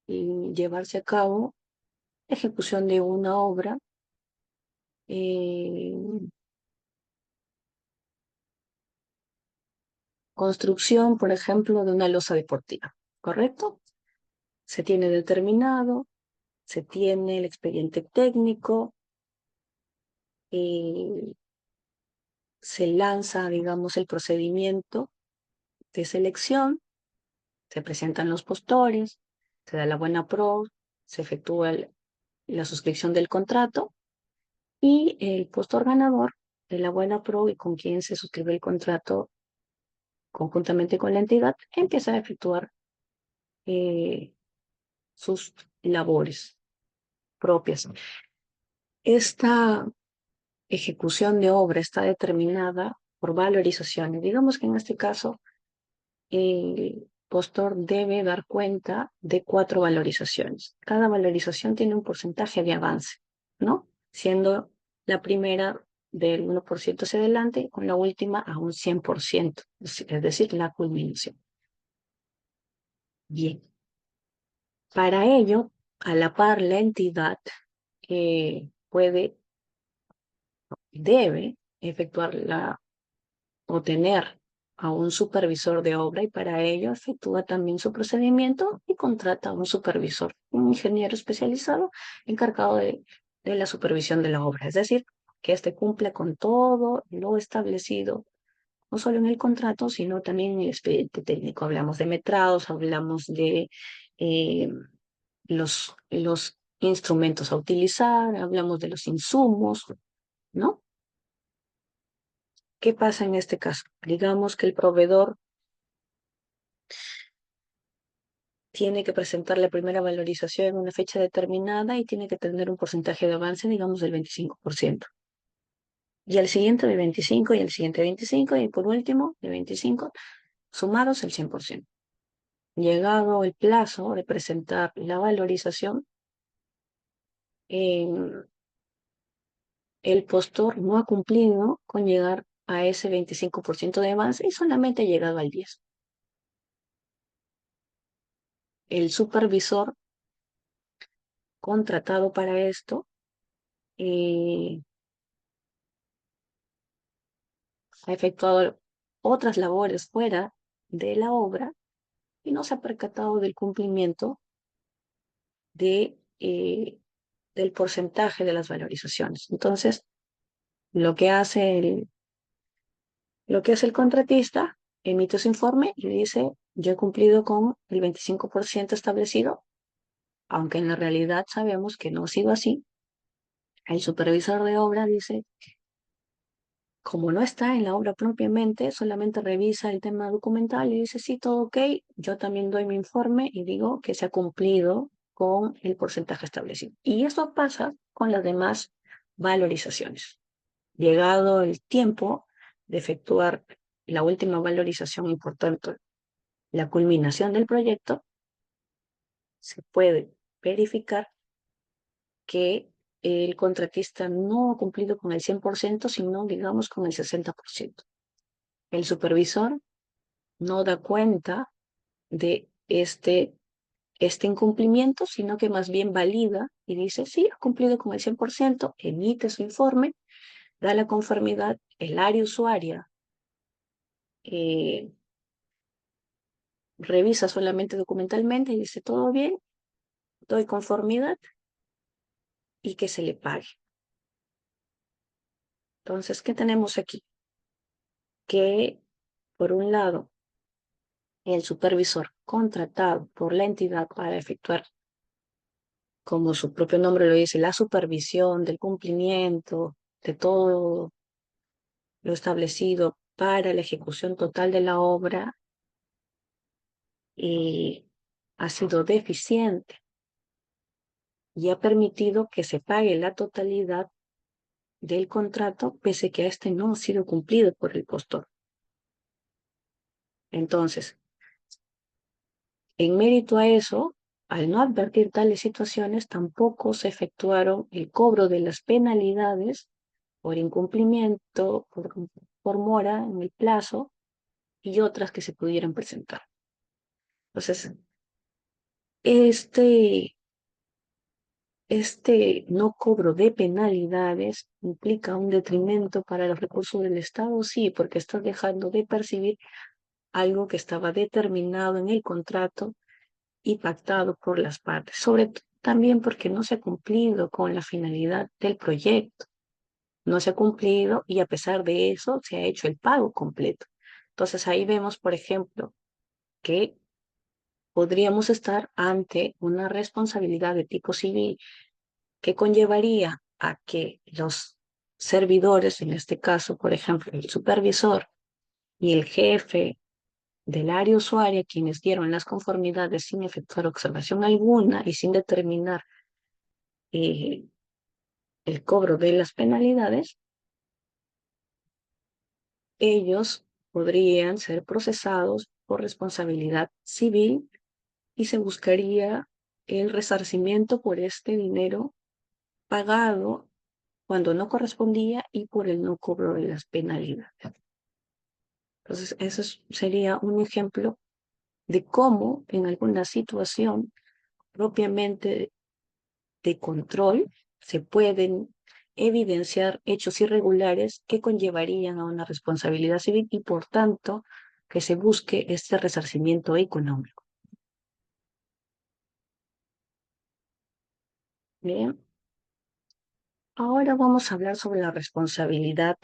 y llevarse a cabo ejecución de una obra eh, construcción, por ejemplo, de una losa deportiva, ¿correcto? Se tiene determinado, se tiene el expediente técnico, se lanza, digamos, el procedimiento de selección, se presentan los postores, se da la buena pro, se efectúa la suscripción del contrato y el postor ganador de la buena pro y con quien se suscribe el contrato conjuntamente con la entidad empieza a efectuar sus labores propias. Esta ejecución de obra está determinada por valorizaciones. Digamos que en este caso el postor debe dar cuenta de 4 valorizaciones. Cada valorización tiene un porcentaje de avance, ¿no? Siendo la primera del 1% hacia adelante, con la última a un 100%, es decir, la culminación. Bien. Para ello, a la par, la entidad debe efectuar o tener a un supervisor de obra y para ello efectúa también su procedimiento y contrata a un supervisor, un ingeniero especializado encargado de la supervisión de la obra. Es decir, que éste cumpla con todo lo establecido, no solo en el contrato, sino también en el expediente técnico. Hablamos de metrados, hablamos de eh, los instrumentos a utilizar, hablamos de los insumos, ¿no? ¿Qué pasa en este caso? Digamos que el proveedor tiene que presentar la primera valorización en una fecha determinada y tiene que tener un porcentaje de avance, digamos, del 25%. Y al siguiente de 25, y al siguiente de 25, y por último de 25, sumados el 100%. Llegado el plazo de presentar la valorización, el postor no ha cumplido con llegar a ese 25% de avance y solamente ha llegado al 10%. El supervisor contratado para esto eh, ha efectuado otras labores fuera de la obra y no se ha percatado del cumplimiento de, del porcentaje de las valorizaciones. Entonces, lo que hace el contratista, emite su informe y dice, yo he cumplido con el 25% establecido, aunque en la realidad sabemos que no ha sido así. El supervisor de obra dice, como no está en la obra propiamente, solamente revisa el tema documental y dice, sí, todo ok, yo también doy mi informe y digo que se ha cumplido con el porcentaje establecido. Y eso pasa con las demás valorizaciones. Llegado el tiempo de efectuar la última valorización importante, la culminación del proyecto, se puede verificar que el contratista no ha cumplido con el 100%, sino, digamos, con el 60%. El supervisor no da cuenta de este incumplimiento, sino que más bien valida y dice, sí, ha cumplido con el 100%, emite su informe, da la conformidad, el área usuaria eh, revisa solamente documentalmente y dice, todo bien, doy conformidad y que se le pague. Entonces, ¿qué tenemos aquí? Que, por un lado, el supervisor contratado por la entidad para efectuar, como su propio nombre lo dice, la supervisión del cumplimiento de todo lo establecido para la ejecución total de la obra, ha sido deficiente y ha permitido que se pague la totalidad del contrato, pese que este no ha sido cumplido por el postor. Entonces, en mérito a eso, al no advertir tales situaciones, tampoco se efectuaron el cobro de las penalidades por incumplimiento, por mora en el plazo y otras que se pudieran presentar. Entonces, este no cobro de penalidades implica un detrimento para los recursos del Estado, sí, porque estás dejando de percibir algo que estaba determinado en el contrato y pactado por las partes, sobre todo también porque no se ha cumplido con la finalidad del proyecto, no se ha cumplido y a pesar de eso se ha hecho el pago completo. Entonces ahí vemos, por ejemplo, que podríamos estar ante una responsabilidad de tipo civil que conllevaría a que los servidores, en este caso, por ejemplo, el supervisor y el jefe del área usuaria, quienes dieron las conformidades sin efectuar observación alguna y sin determinar eh, el cobro de las penalidades, ellos podrían ser procesados por responsabilidad civil y se buscaría el resarcimiento por este dinero pagado cuando no correspondía y por el no cobro de las penalidades. Entonces, sería un ejemplo de cómo en alguna situación propiamente de control se pueden evidenciar hechos irregulares que conllevarían a una responsabilidad civil y, por tanto, que se busque este resarcimiento económico. Bien, ahora vamos a hablar sobre la responsabilidad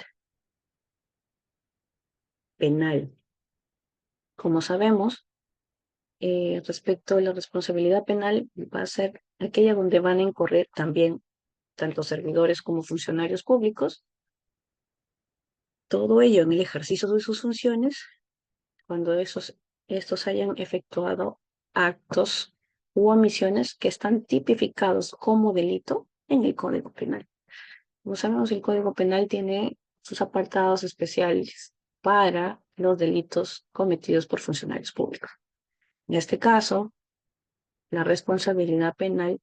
penal. Como sabemos, respecto a la responsabilidad penal, va a ser aquella donde van a incurrir también tanto servidores como funcionarios públicos, todo ello en el ejercicio de sus funciones, cuando estos hayan efectuado actos u omisiones que están tipificados como delito en el Código Penal. Como sabemos, el Código Penal tiene sus apartados especiales para los delitos cometidos por funcionarios públicos. En este caso, la responsabilidad penal,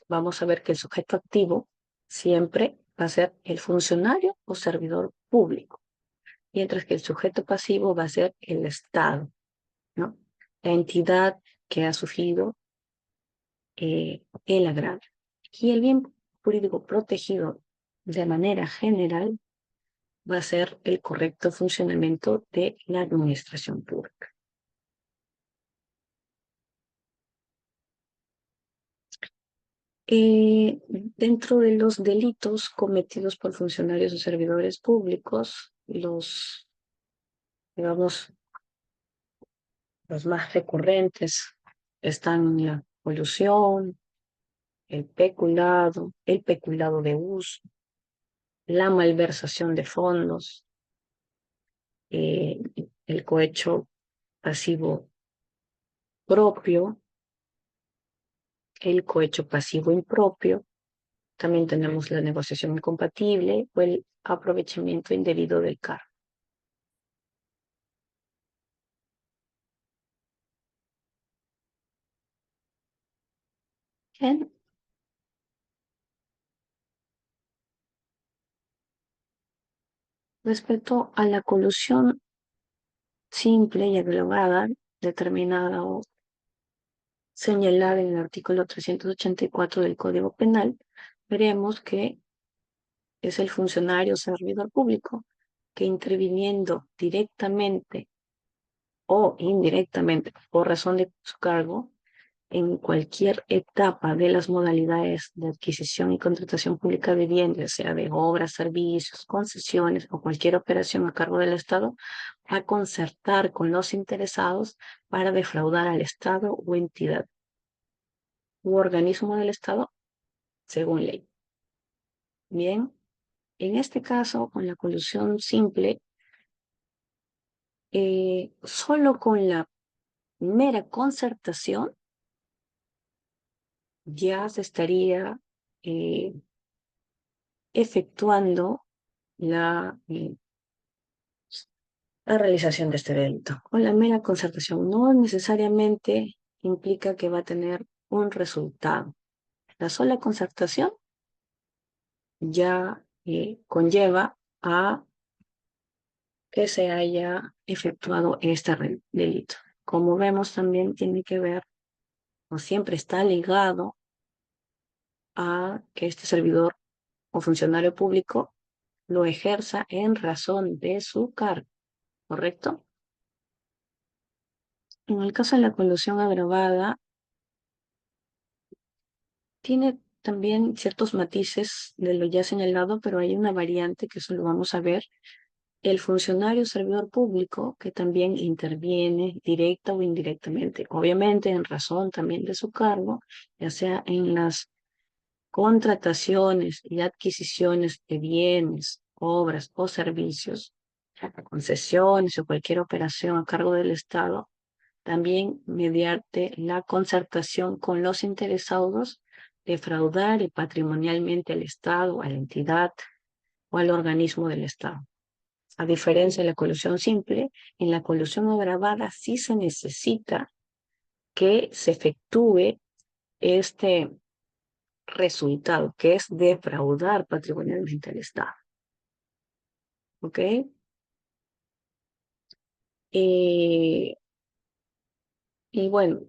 vamos a ver que el sujeto activo siempre va a ser el funcionario o servidor público, mientras que el sujeto pasivo va a ser el Estado, ¿no? La entidad que ha sufrido el agravio. Y el bien jurídico protegido de manera general va a ser el correcto funcionamiento de la administración pública. Dentro de los delitos cometidos por funcionarios o servidores públicos, digamos, los más recurrentes están la colusión, el peculado de uso, la malversación de fondos, eh, el cohecho pasivo propio, el cohecho pasivo impropio. También tenemos la negociación incompatible o el aprovechamiento indebido del cargo. Bien. Respecto a la colusión simple y agrevada, determinada o señalada en el artículo 384 del Código Penal, veremos que es el funcionario o servidor público que interviniendo directamente o indirectamente por razón de su cargo en cualquier etapa de las modalidades de adquisición y contratación pública de bienes, sea de obras, servicios, concesiones o cualquier operación a cargo del Estado, a concertar con los interesados para defraudar al Estado o entidad u organismo del Estado según ley. Bien, en este caso, con la colusión simple, solo con la mera concertación ya se estaría efectuando la realización de este delito. Con la mera concertación no necesariamente implica que va a tener un resultado. La sola concertación ya conlleva a que se haya efectuado este delito. Como vemos, también tiene que ver, o siempre está ligado a que este servidor o funcionario público lo ejerza en razón de su cargo, ¿correcto? En el caso de la colusión agravada, tiene también ciertos matices de lo ya señalado, pero hay una variante que eso lo vamos a ver. El funcionario servidor público que también interviene directa o indirectamente, obviamente en razón también de su cargo, ya sea en las contrataciones y adquisiciones de bienes, obras o servicios, concesiones o cualquier operación a cargo del Estado, también mediante la concertación con los interesados, defraudar patrimonialmente al Estado, a la entidad o al organismo del Estado. A diferencia de la colusión simple, en la colusión agravada sí se necesita que se efectúe este resultado, que es defraudar patrimonialmente al Estado. ¿Ok? Eh, y bueno,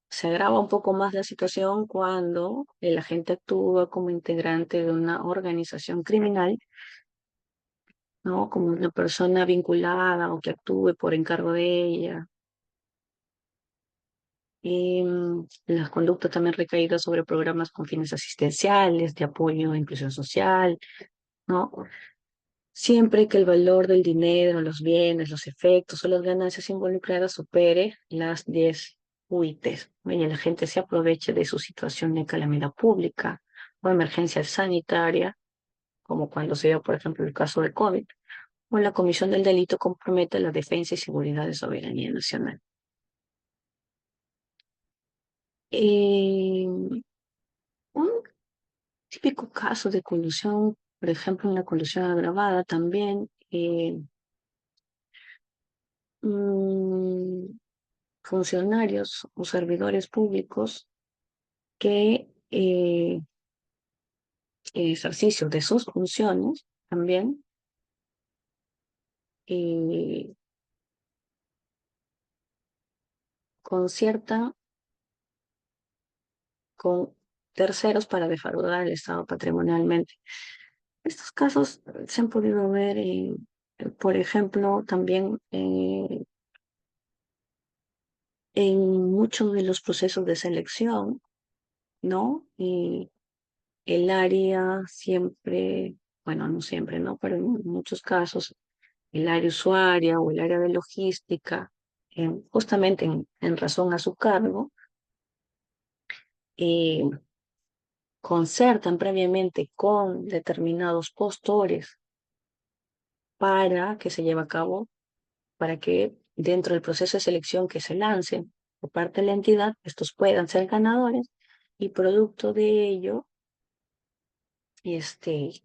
se agrava un poco más la situación cuando el agente actúa como integrante de una organización criminal, ¿no? Como una persona vinculada o que actúe por encargo de ella. Las conductas también recaídas sobre programas con fines asistenciales, de apoyo a inclusión social, ¿no? Siempre que el valor del dinero, los bienes, los efectos o las ganancias involucradas supere las 10 UITs, ¿no? Y la gente se aproveche de su situación de calamidad pública o emergencia sanitaria, como cuando se dio, por ejemplo, el caso del COVID, o la comisión del delito compromete la defensa y seguridad de soberanía nacional. Eh, un típico caso de colusión, por ejemplo, en la colusión agravada también, mm, funcionarios o servidores públicos que en ejercicio de sus funciones también eh, conciertan con terceros para defraudar al Estado patrimonialmente. Estos casos se han podido ver, por ejemplo, también en muchos de los procesos de selección, ¿no? Y el área siempre, bueno, no siempre, ¿no? Pero en muchos casos, el área usuaria o el área de logística, justamente en razón a su cargo, eh, concertan previamente con determinados postores para que se lleve a cabo, para que dentro del proceso de selección que se lance por parte de la entidad, estos puedan ser ganadores y producto de ello, este,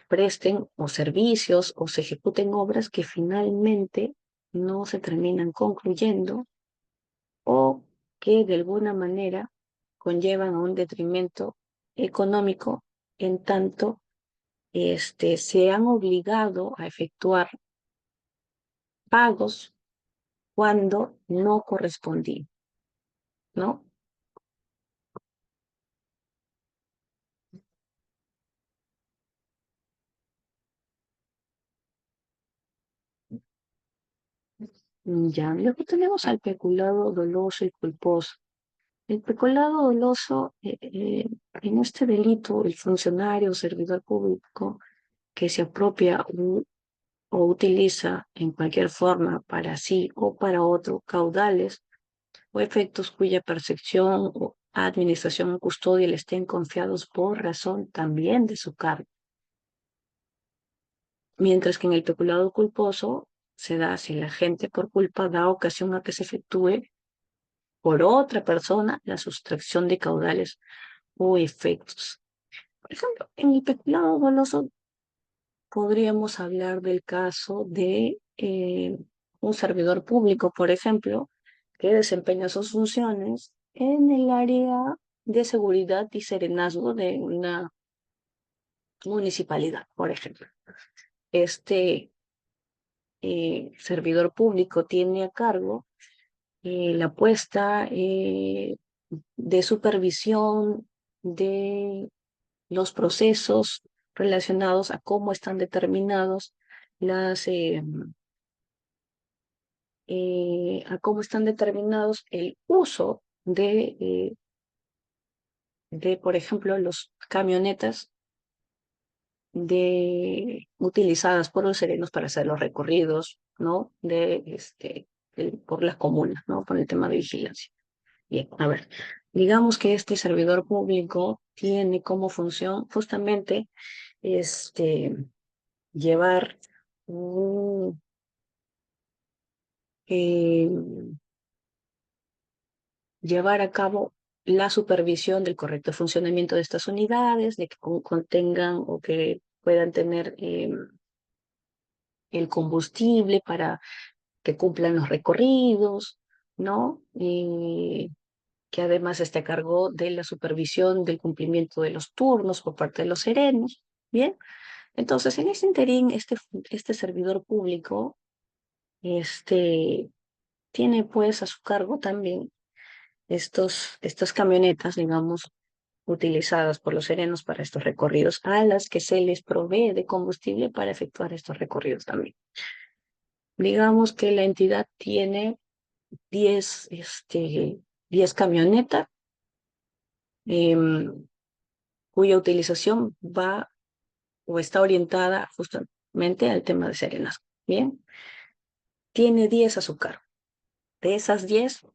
presten o servicios o se ejecuten obras que finalmente no se terminan concluyendo o que de alguna manera conllevan a un detrimento económico en tanto se han obligado a efectuar pagos cuando no correspondían, ¿no? Ya, luego tenemos al peculado doloso y culposo. El peculado doloso, en este delito, el funcionario o servidor público que se apropia o utiliza en cualquier forma para sí o para otro caudales o efectos cuya percepción o administración o custodia le estén confiados por razón también de su cargo. Mientras que en el peculado culposo se da si la gente por culpa da ocasión a que se efectúe por otra persona la sustracción de caudales o efectos. Por ejemplo, en el peculado doloso podríamos hablar del caso de un servidor público, por ejemplo, que desempeña sus funciones en el área de seguridad y serenazgo de una municipalidad, por ejemplo. Este servidor público tiene a cargo la puesta de supervisión de los procesos relacionados a cómo están determinados las a cómo están determinados el uso por ejemplo, los camionetas utilizadas por los serenos para hacer los recorridos, ¿no? Por las comunas, ¿no? Por el tema de vigilancia. Bien, a ver, digamos que este servidor público tiene como función justamente este, llevar un, eh, llevar a cabo la supervisión del correcto funcionamiento de estas unidades, de que contengan o que puedan tener el combustible para que cumplan los recorridos, ¿no? Que además esté a cargo de la supervisión del cumplimiento de los turnos por parte de los serenos. Bien, entonces en ese interín, este servidor público tiene pues a su cargo también estas camionetas, digamos, utilizadas por los serenos para estos recorridos, a las que se les provee de combustible para efectuar estos recorridos también. Digamos que la entidad tiene 10, 10 camionetas, cuya utilización va o está orientada justamente al tema de serenas. Bien, tiene 10 a su cargo. De esas 10,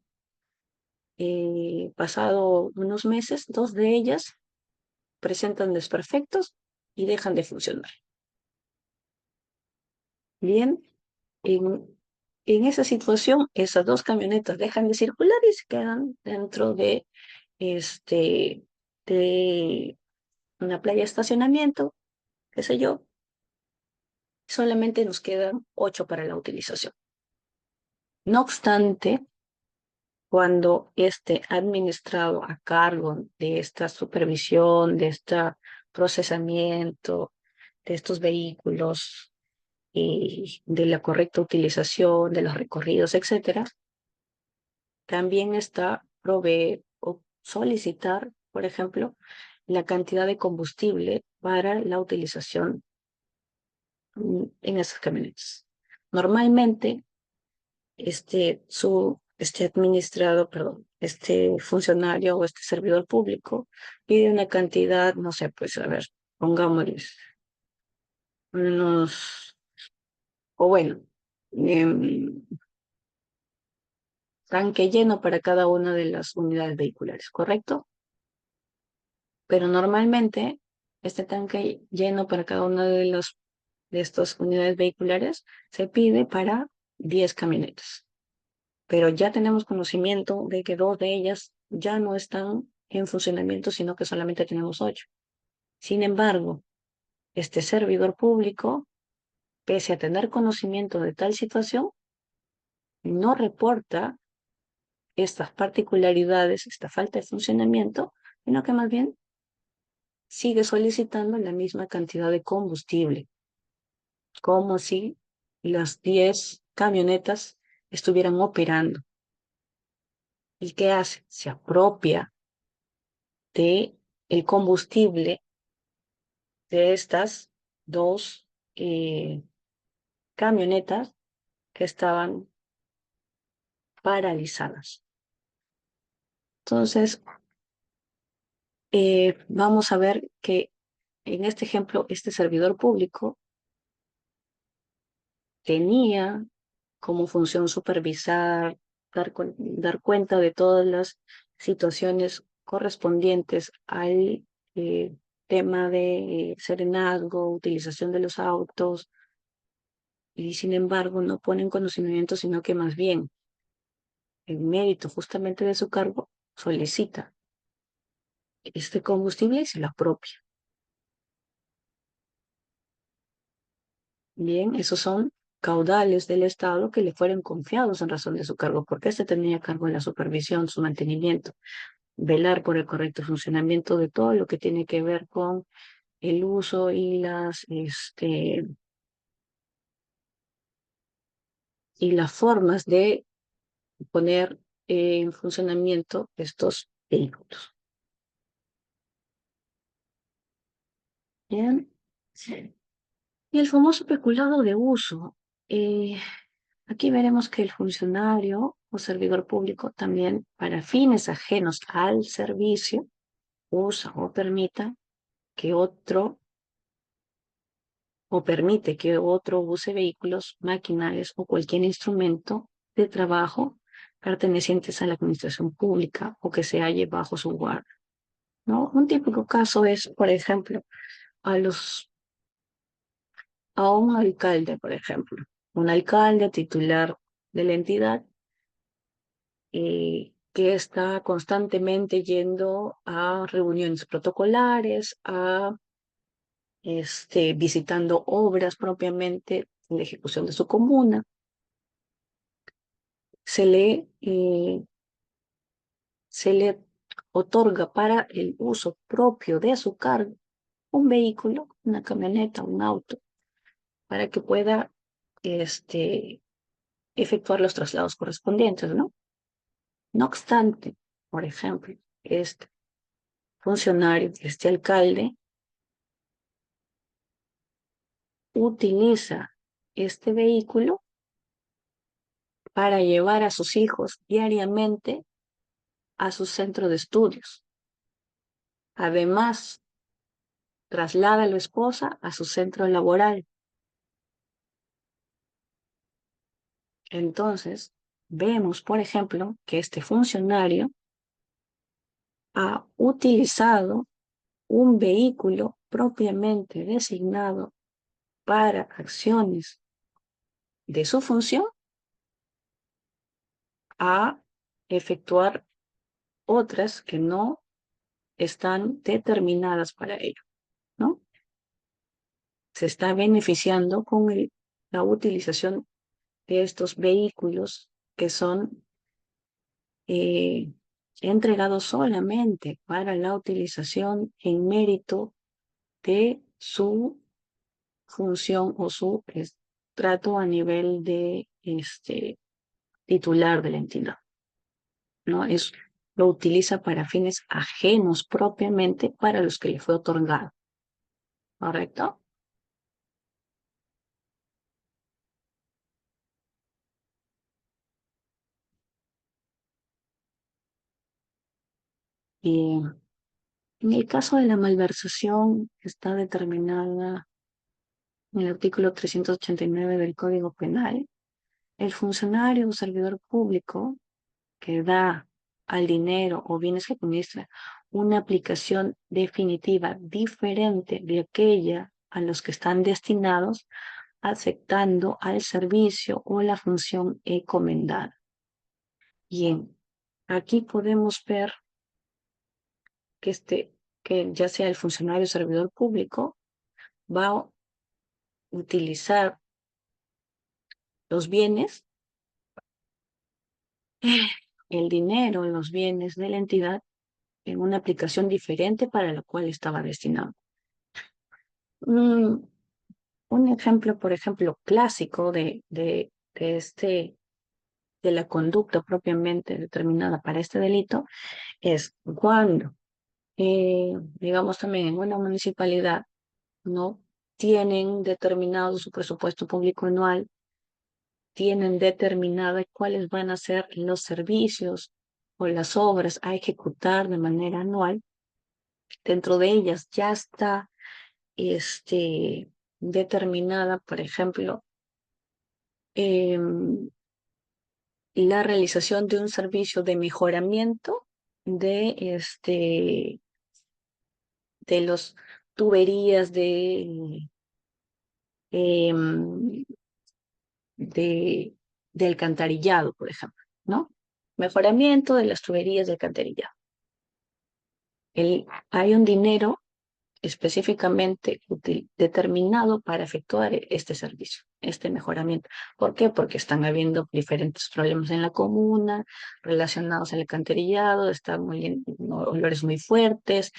pasado unos meses, 2 de ellas presentan desperfectos y dejan de funcionar. Bien, en esa situación, esas 2 camionetas dejan de circular y se quedan dentro este, de una playa de estacionamiento, qué sé yo. Solamente nos quedan 8 para la utilización. No obstante, cuando esté administrado a cargo de esta supervisión, de este procesamiento de estos vehículos y de la correcta utilización de los recorridos, etcétera, también está proveer o solicitar, por ejemplo, la cantidad de combustible para la utilización en esas camionetas. Normalmente, este administrado, perdón, este funcionario o este servidor público pide una cantidad, no sé, pues a ver, pongámosles unos, o bueno, em, tanque lleno para cada una de las unidades vehiculares, ¿correcto? Pero normalmente este tanque lleno para cada una de estas unidades vehiculares se pide para 10 camionetas. Pero ya tenemos conocimiento de que 2 de ellas ya no están en funcionamiento, sino que solamente tenemos 8. Sin embargo, este servidor público, pese a tener conocimiento de tal situación, no reporta estas particularidades, esta falta de funcionamiento, sino que más bien sigue solicitando la misma cantidad de combustible, como si las 10 camionetas estuvieran operando. ¿Y qué hace? Se apropia de el combustible de estas 2 camionetas que estaban paralizadas. Entonces, vamos a ver que en este ejemplo, este servidor público tenía como función supervisar, dar cuenta de todas las situaciones correspondientes al tema de serenazgo, utilización de los autos, y sin embargo no pone en conocimiento, sino que más bien el mérito justamente de su cargo solicita este combustible y se lo apropia. Bien, esos son caudales del Estado que le fueron confiados en razón de su cargo, porque este tenía cargo de la supervisión, su mantenimiento, velar por el correcto funcionamiento de todo lo que tiene que ver con el uso y las formas de poner en funcionamiento estos vehículos. Bien. Sí. Y el famoso peculado de uso. Eh, Aquí veremos que el funcionario o servidor público también, para fines ajenos al servicio, usa o permita que otro o permite que otro use vehículos, maquinarias o cualquier instrumento de trabajo pertenecientes a la administración pública o que se halle bajo su guardia, ¿no? Un típico caso es, por ejemplo, a los, a un alcalde, por ejemplo, un alcalde titular de la entidad que está constantemente yendo a reuniones protocolares, a visitando obras propiamente en la ejecución de su comuna. Se le, eh, se le otorga para el uso propio de su cargo un vehículo, una camioneta, un auto, para que pueda efectuar los traslados correspondientes, ¿no? No obstante, por ejemplo, este funcionario, este alcalde, utiliza este vehículo para llevar a sus hijos diariamente a su centro de estudios. Además, traslada a la esposa a su centro laboral. Entonces, vemos, por ejemplo, que este funcionario ha utilizado un vehículo propiamente designado para acciones de su función a efectuar otras que no están determinadas para ello, ¿no? Se está beneficiando con la utilización de estos vehículos que son entregados solamente para la utilización en mérito de su función o su trato a nivel de titular de la entidad, ¿no? Lo utiliza para fines ajenos propiamente para los que le fue otorgado, ¿correcto? Y en el caso de la malversación, está determinada en el artículo 389 del Código Penal. El funcionario o servidor público que da al dinero o bienes que administra una aplicación definitiva diferente de aquella a los que están destinados, aceptando al servicio o la función encomendada. Bien, aquí podemos ver que, que ya sea el funcionario o servidor público va a utilizar los bienes, el dinero, los bienes de la entidad en una aplicación diferente para la cual estaba destinado. Un ejemplo, por ejemplo, clásico de la conducta propiamente determinada para este delito es cuando, digamos también en una municipalidad, no tienen determinado su presupuesto público anual, tienen determinada cuáles van a ser los servicios o las obras a ejecutar de manera anual. Dentro de ellas ya está determinada, por ejemplo, la realización de un servicio de mejoramiento de, de los tuberías em, de alcantarillado, por ejemplo, ¿no? Mejoramiento de las tuberías de alcantarillado. Hay un dinero específicamente determinado para efectuar este servicio, este mejoramiento. ¿Por qué? Porque están habiendo diferentes problemas en la comuna relacionados al alcantarillado, están olores muy fuertes,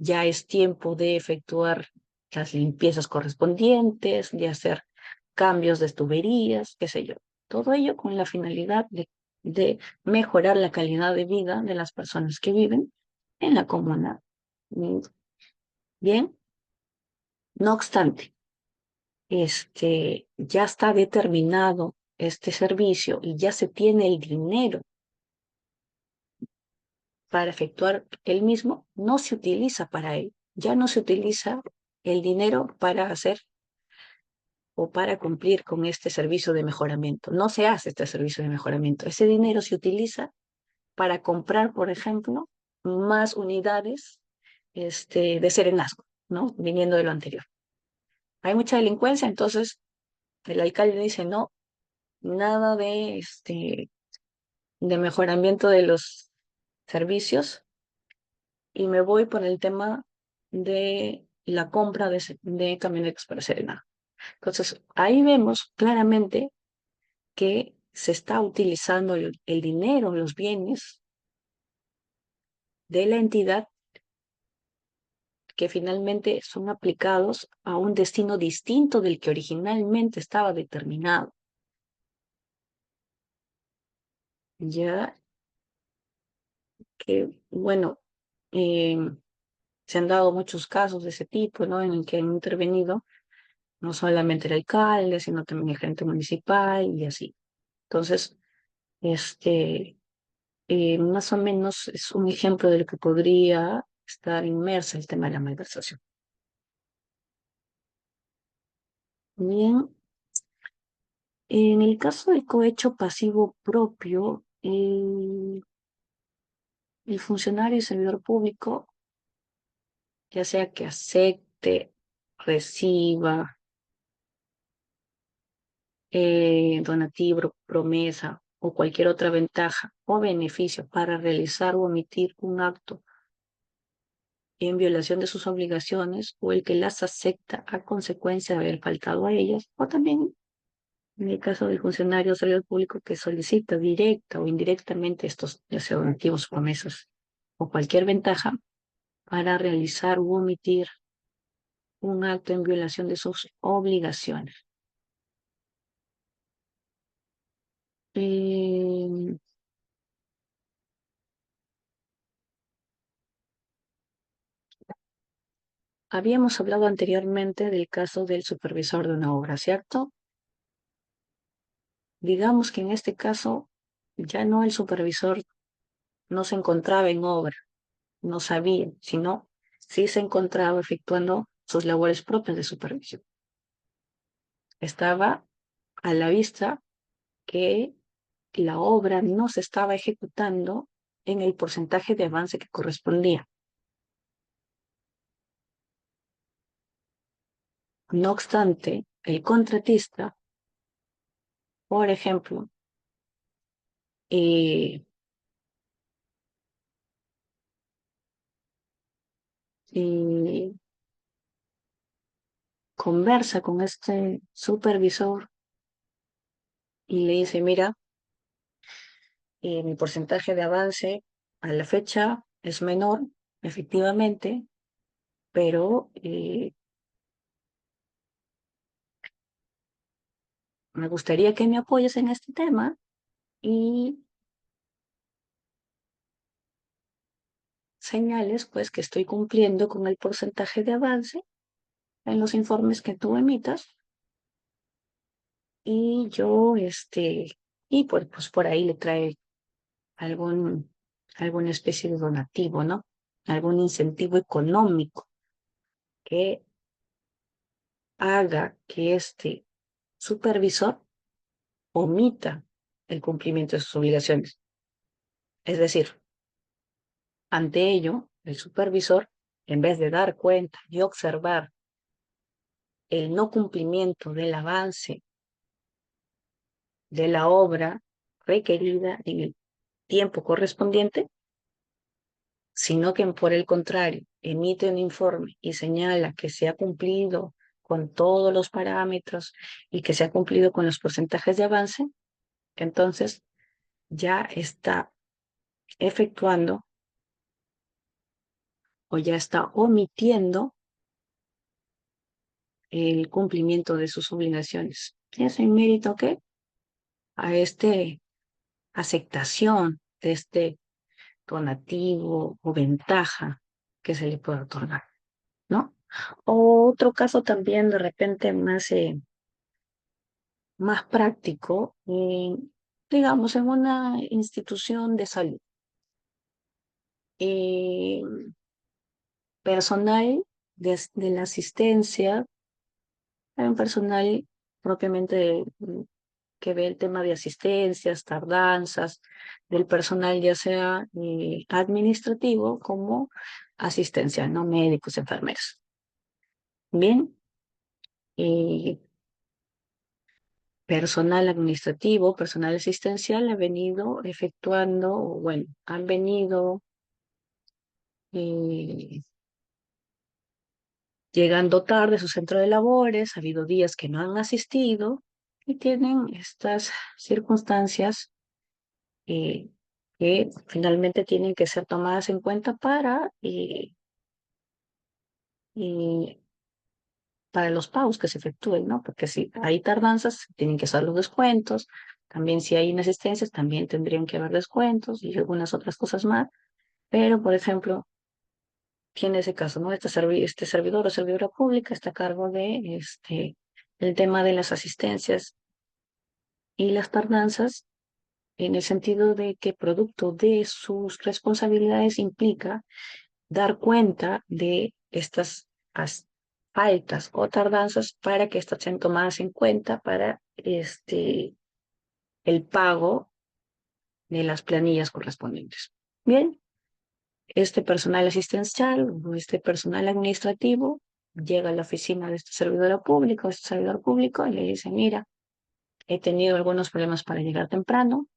ya es tiempo de efectuar las limpiezas correspondientes, de hacer cambios de tuberías, qué sé yo. Todo ello con la finalidad de mejorar la calidad de vida de las personas que viven en la comuna. Bien, no obstante, ya está determinado este servicio y ya se tiene el dinero para efectuar el mismo, no se utiliza para él. Ya no se utiliza el dinero para hacer o para cumplir con este servicio de mejoramiento. No se hace este servicio de mejoramiento. Ese dinero se utiliza para comprar, por ejemplo, más unidades de serenazgo, ¿no? Viniendo de lo anterior. Hay mucha delincuencia, entonces el alcalde dice, no, nada de mejoramiento de los servicios, y me voy por el tema de la compra de camionetas para Serena. Entonces, ahí vemos claramente que se está utilizando el dinero, los bienes de la entidad, que finalmente son aplicados a un destino distinto del que originalmente estaba determinado. Ya que, bueno, eh, se han dado muchos casos de ese tipo, ¿no? En el que han intervenido no solamente el alcalde, sino también el gerente municipal y así. Entonces, este, más o menos es un ejemplo de lo que podría estar inmersa el tema de la malversación. Bien, en el caso del cohecho pasivo propio, el funcionario y servidor público, ya sea que acepte, reciba, donativo, promesa o cualquier otra ventaja o beneficio para realizar o omitir un acto en violación de sus obligaciones, o el que las acepta a consecuencia de haber faltado a ellas, o también en el caso del funcionario o servidor público que solicita directa o indirectamente estos, ya sea donativos, promesas o cualquier ventaja para realizar u omitir un acto en violación de sus obligaciones. Eh, Habíamos hablado anteriormente del caso del supervisor de una obra, ¿cierto? Digamos que en este caso ya no, el supervisor no se encontraba en obra, no sabía, sino sí se encontraba efectuando sus labores propias de supervisión. Estaba a la vista que la obra no se estaba ejecutando en el porcentaje de avance que correspondía. No obstante, el contratista, por ejemplo, eh, eh, conversa con este supervisor y le dice, mira, mi porcentaje de avance a la fecha es menor, efectivamente, pero me gustaría que me apoyes en este tema y señales pues que estoy cumpliendo con el porcentaje de avance en los informes que tú emitas, y yo, y pues por ahí le trae algún, alguna especie de donativo, ¿no? Algún incentivo económico que haga que este supervisor omita el cumplimiento de sus obligaciones. Es decir, ante ello, el supervisor, en vez de dar cuenta y observar el no cumplimiento del avance de la obra requerida en el tiempo correspondiente, sino que por el contrario, emite un informe y señala que se ha cumplido con todos los parámetros y que se ha cumplido con los porcentajes de avance, entonces ya está efectuando o ya está omitiendo el cumplimiento de sus obligaciones. ¿Es en mérito qué? A aceptación de este donativo o ventaja que se le puede otorgar, ¿no? O otro caso también de repente más práctico, digamos, en una institución de salud. Eh, Personal de la asistencia, hay un personal propiamente que ve el tema de asistencias, tardanzas del personal, ya sea administrativo como asistencial, no médicos, enfermeros. Bien, y personal administrativo, personal asistencial ha venido efectuando, o bueno, han venido eh, llegando tarde a su centro de labores, ha habido días que no han asistido y tienen estas circunstancias eh, que finalmente tienen que ser tomadas en cuenta eh, para los pagos que se efectúen, ¿no? Porque si hay tardanzas, tienen que hacer los descuentos. También si hay inasistencias, también tendrían que haber descuentos y algunas otras cosas más. Pero, por ejemplo, tiene ese caso, ¿no? Este servidor o servidora pública está a cargo de el tema de las asistencias y las tardanzas, en el sentido de que producto de sus responsabilidades implica dar cuenta de estas faltas o tardanzas para que estas sean tomadas en cuenta para el pago de las planillas correspondientes. Bien, este personal asistencial o este personal administrativo llega a la oficina de este servidor público, y le dice, mira, he tenido algunos problemas para llegar temprano,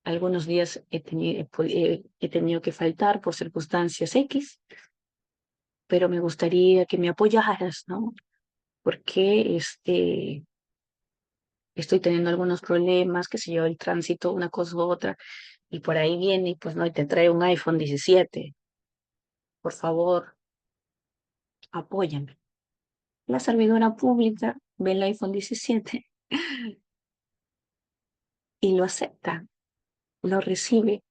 algunos días he tenido que faltar por circunstancias X, pero me gustaría que me apoyaras, ¿no? Porque estoy teniendo algunos problemas, qué sé yo, el tránsito, una cosa u otra, y por ahí viene y pues no, y te trae un iPhone 17. Por favor, apóyame. La servidora pública ve el iPhone 17 y lo acepta, lo recibe.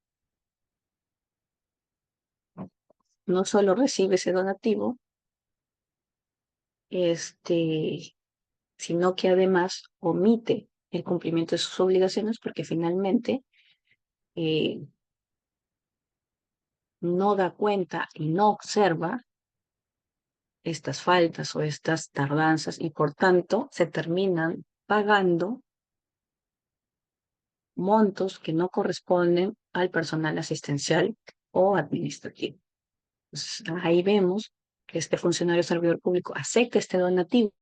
No solo recibe ese donativo, sino que además omite el cumplimiento de sus obligaciones porque finalmente eh, no da cuenta y no observa estas faltas o estas tardanzas y por tanto se terminan pagando montos que no corresponden al personal asistencial o administrativo. Entonces, ahí vemos que este funcionario servidor público acepta este donativo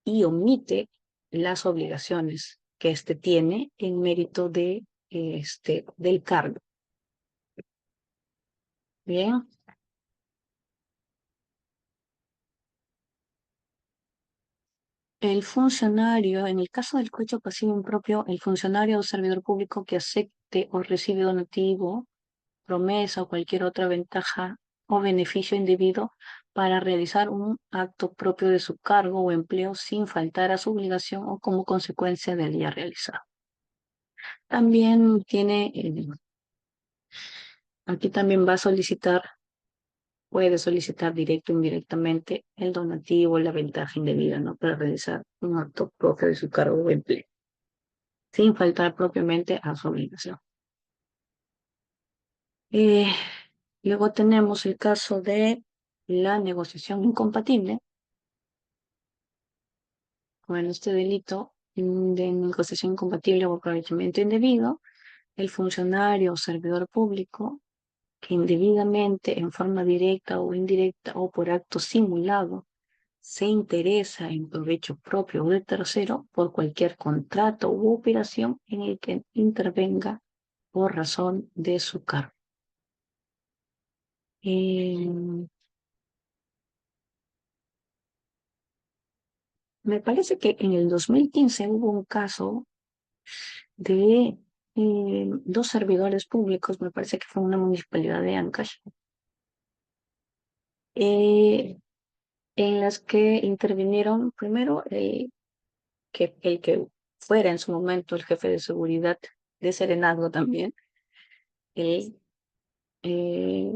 y omite las obligaciones que éste tiene en mérito del cargo. Bien, el funcionario, en el caso del cohecho pasivo impropio, el funcionario o servidor público que acepte o recibe donativo, promesa o cualquier otra ventaja o beneficio indebido para realizar un acto propio de su cargo o empleo sin faltar a su obligación o como consecuencia del día realizado. También aquí también va a solicitar, puede solicitar directo o indirectamente el donativo, la ventaja indebida, ¿no? Para realizar un acto propio de su cargo o empleo, sin faltar propiamente a su obligación. Eh, Luego tenemos el caso de la negociación incompatible. Con este delito de negociación incompatible o aprovechamiento indebido, el funcionario o servidor público que indebidamente, en forma directa o indirecta o por acto simulado, se interesa en provecho propio o de tercero por cualquier contrato u operación en el que intervenga por razón de su cargo. Eh, Me parece que en el 2015 hubo un caso de dos servidores públicos, me parece que fue una municipalidad de Ancash, eh, en las que intervinieron primero el que fuera en su momento el jefe de seguridad de Serenazgo también, el eh,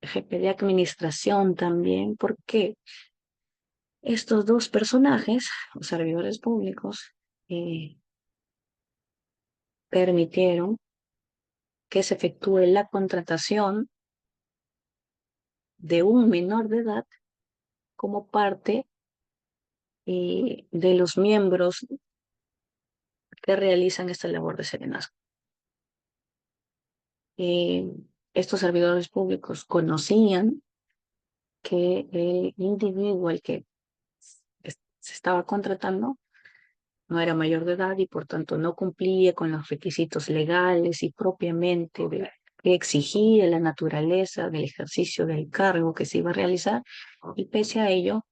jefe de administración también, porque estos dos personajes, los servidores públicos, eh, permitieron que se efectúe la contratación de un menor de edad como parte de los miembros que realizan esta labor de serenazgo. Estos servidores públicos conocían que el individuo al que se estaba contratando no era mayor de edad y por tanto no cumplía con los requisitos legales y propiamente que exigía la naturaleza del ejercicio del cargo que se iba a realizar, y pese a ello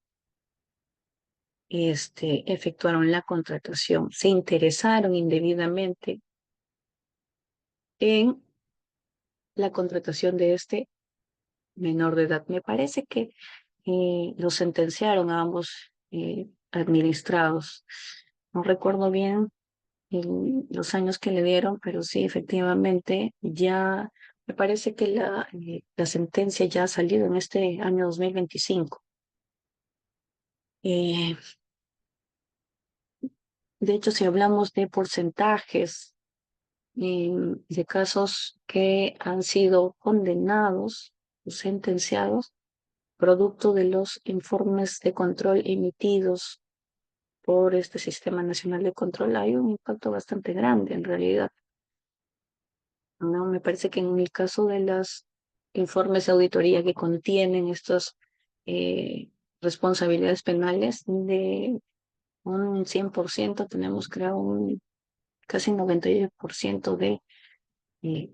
efectuaron la contratación, se interesaron indebidamente en la contratación de este menor de edad. Me parece que los sentenciaron a ambos administrados. No recuerdo bien los años que le dieron, pero sí, efectivamente, ya me parece que la sentencia ya ha salido en este año 2025. Eh, de hecho, si hablamos de porcentajes de casos que han sido condenados o sentenciados, producto de los informes de control emitidos por este Sistema Nacional de Control, hay un impacto bastante grande en realidad. No, me parece que en el caso de los informes de auditoría que contienen estas responsabilidades penales, de un 100% tenemos creo un casi 98% eh,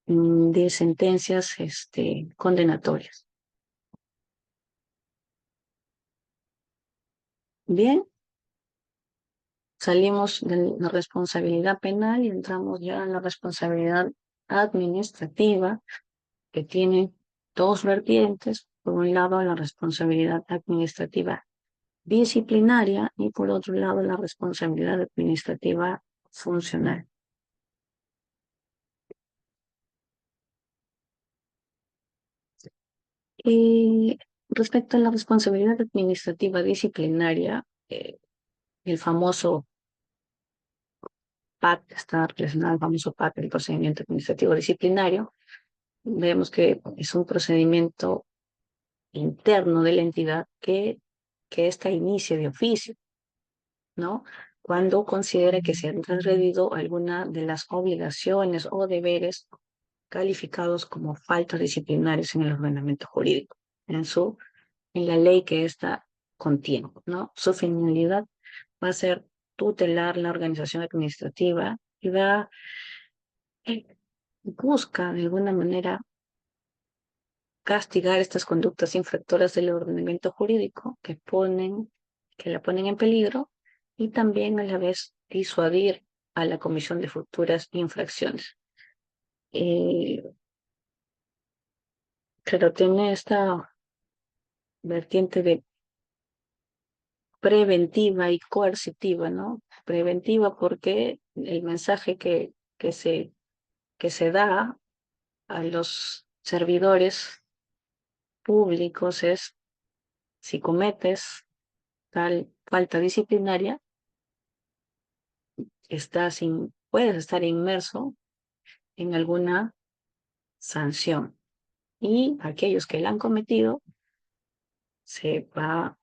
de sentencias condenatorias. Bien, salimos de la responsabilidad penal y entramos ya en la responsabilidad administrativa, que tiene dos vertientes. Por un lado, la responsabilidad administrativa disciplinaria y por otro lado, la responsabilidad administrativa funcional. Y respecto a la responsabilidad administrativa disciplinaria, el famoso PAT está relacionado al famoso PAT, el procedimiento administrativo disciplinario. Vemos que es un procedimiento interno de la entidad que ésta inicia de oficio, ¿no? Cuando considera que se han transgredido alguna de las obligaciones o deberes calificados como faltas disciplinarias en el ordenamiento jurídico, en la ley que ésta contiene, ¿no? Su finalidad va a ser tutelar la organización administrativa y eh, busca de alguna manera castigar estas conductas infractoras del ordenamiento jurídico que la ponen en peligro, y también a la vez disuadir a la comisión de futuras infracciones. Pero tiene esta vertiente de preventiva y coercitiva, ¿no? Preventiva porque el mensaje que se da a los servidores públicos es: si cometes tal falta disciplinaria, puedes estar inmerso en alguna sanción. Y aquellos que la han cometido, se va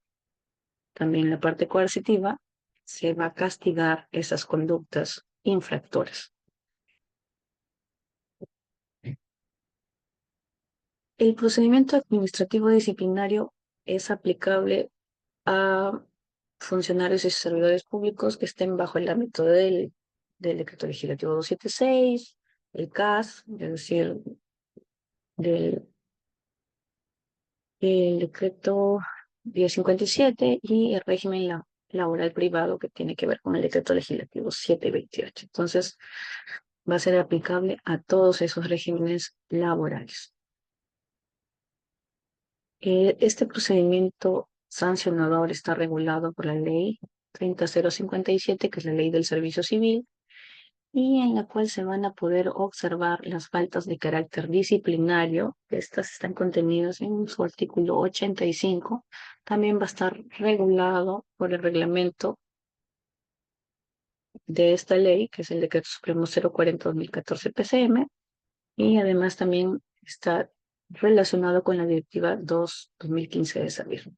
también la parte coercitiva, se va a castigar esas conductas infractoras. El procedimiento administrativo disciplinario es aplicable a funcionarios y servidores públicos que estén bajo el ámbito del Decreto Legislativo 276, el CAS, es decir, del el Decreto 1057 y el régimen laboral privado, que tiene que ver con el Decreto Legislativo 728. Entonces, va a ser aplicable a todos esos regímenes laborales. Este procedimiento sancionador está regulado por la ley 30057, que es la ley del servicio civil, y en la cual se van a poder observar las faltas de carácter disciplinario. Estas están contenidas en su artículo 85. También va a estar regulado por el reglamento de esta ley, que es el Decreto Supremo 040-2014 PCM, y además también está relacionado con la Directiva 2-2015 de SABIR.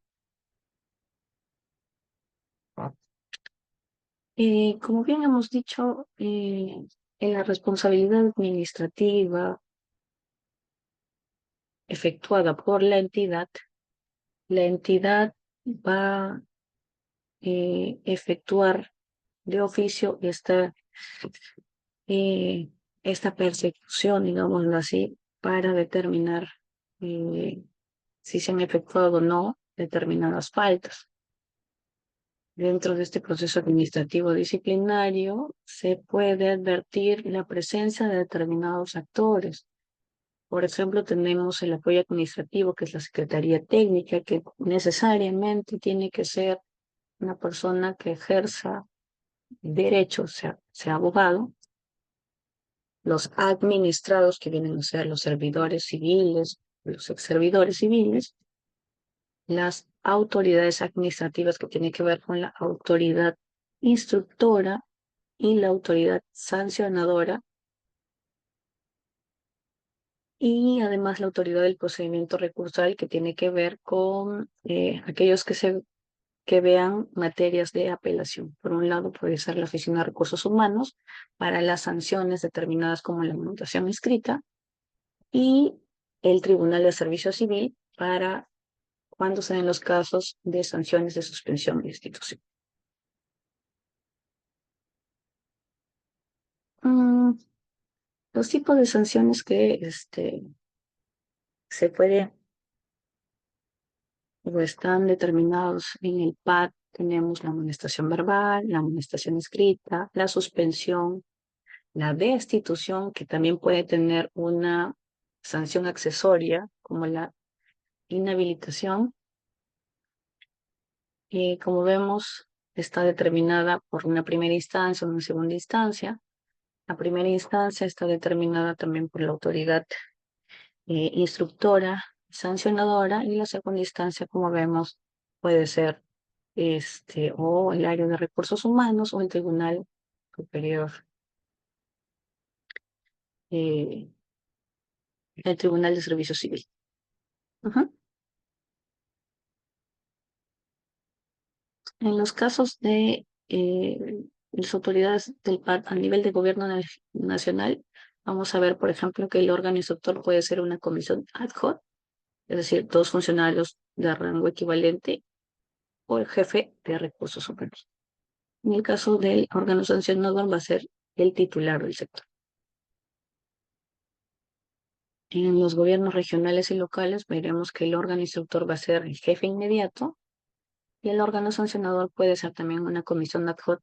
Como bien hemos dicho, en la responsabilidad administrativa efectuada por la entidad va a efectuar de oficio eh, esta persecución, digámoslo así, para determinar eh, si se han efectuado o no determinadas faltas. Dentro de este proceso administrativo disciplinario se puede advertir la presencia de determinados actores. Por ejemplo, tenemos el apoyo administrativo, que es la Secretaría Técnica, que necesariamente tiene que ser una persona que ejerza derecho, sea abogado. Los administrados, que vienen a ser los servidores civiles, los ex servidores civiles, las autoridades administrativas, que tienen que ver con la autoridad instructora y la autoridad sancionadora, y además la autoridad del procedimiento recursal, que tiene que ver con aquellos que vean materias de apelación. Por un lado puede ser la Oficina de Recursos Humanos para las sanciones determinadas como la anotación escrita, y el Tribunal de Servicio Civil para cuando se den los casos de sanciones de suspensión de institución. Mm, los tipos de sanciones que se puede o están determinados en el PAD, tenemos la amonestación verbal, la amonestación escrita, la suspensión, la destitución, que también puede tener una sanción accesoria como la inhabilitación. Y como vemos, está determinada por una primera instancia o una segunda instancia. La primera instancia está determinada también por la autoridad instructora, sancionadora, y la segunda instancia, como vemos, puede ser o el área de recursos humanos o el Tribunal Superior, eh, el Tribunal de Servicio Civil. Ujú. En los casos de las autoridades del PAD a nivel de gobierno nacional, vamos a ver, por ejemplo, que el órgano instructor puede ser una comisión ad hoc, es decir, dos funcionarios de rango equivalente, o el jefe de recursos humanos. En el caso del órgano sancionador va a ser el titular del sector. En los gobiernos regionales y locales veremos que el órgano instructor va a ser el jefe inmediato, y el órgano sancionador puede ser también una comisión ad hoc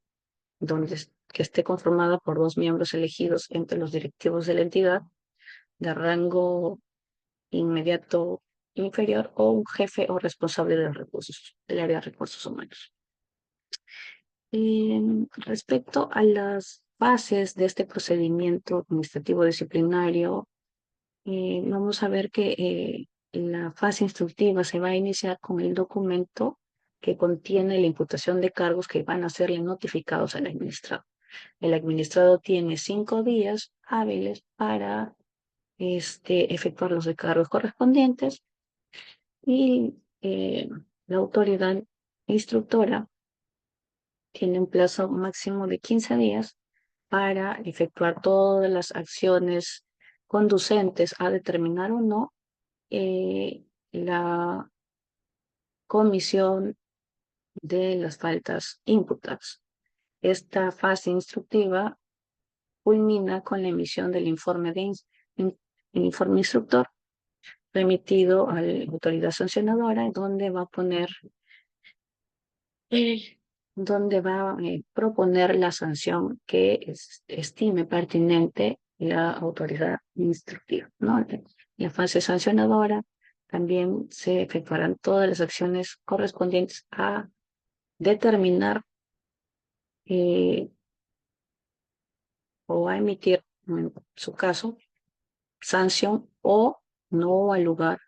que esté conformada por dos miembros elegidos entre los directivos de la entidad de rango inmediato inferior, o un jefe o responsable de los recursos, del área de recursos humanos. Respecto a las bases de este procedimiento administrativo disciplinario, vamos a ver que la fase instructiva se va a iniciar con el documento que contiene la imputación de cargos que van a serle notificados al administrado. El administrado tiene 5 días hábiles para efectuar los recargos correspondientes, y la autoridad instructora tiene un plazo máximo de 15 días para efectuar todas las acciones conducentes a determinar o no la comisión de las faltas imputadas. Esta fase instructiva culmina con la emisión del informe el informe instructor remitido a la autoridad sancionadora, donde va a poner, donde va a proponer la sanción que estime pertinente la autoridad instructiva, ¿no? La fase sancionadora también se efectuarán todas las acciones correspondientes a determinar o a emitir, en su caso, sanción o no al lugar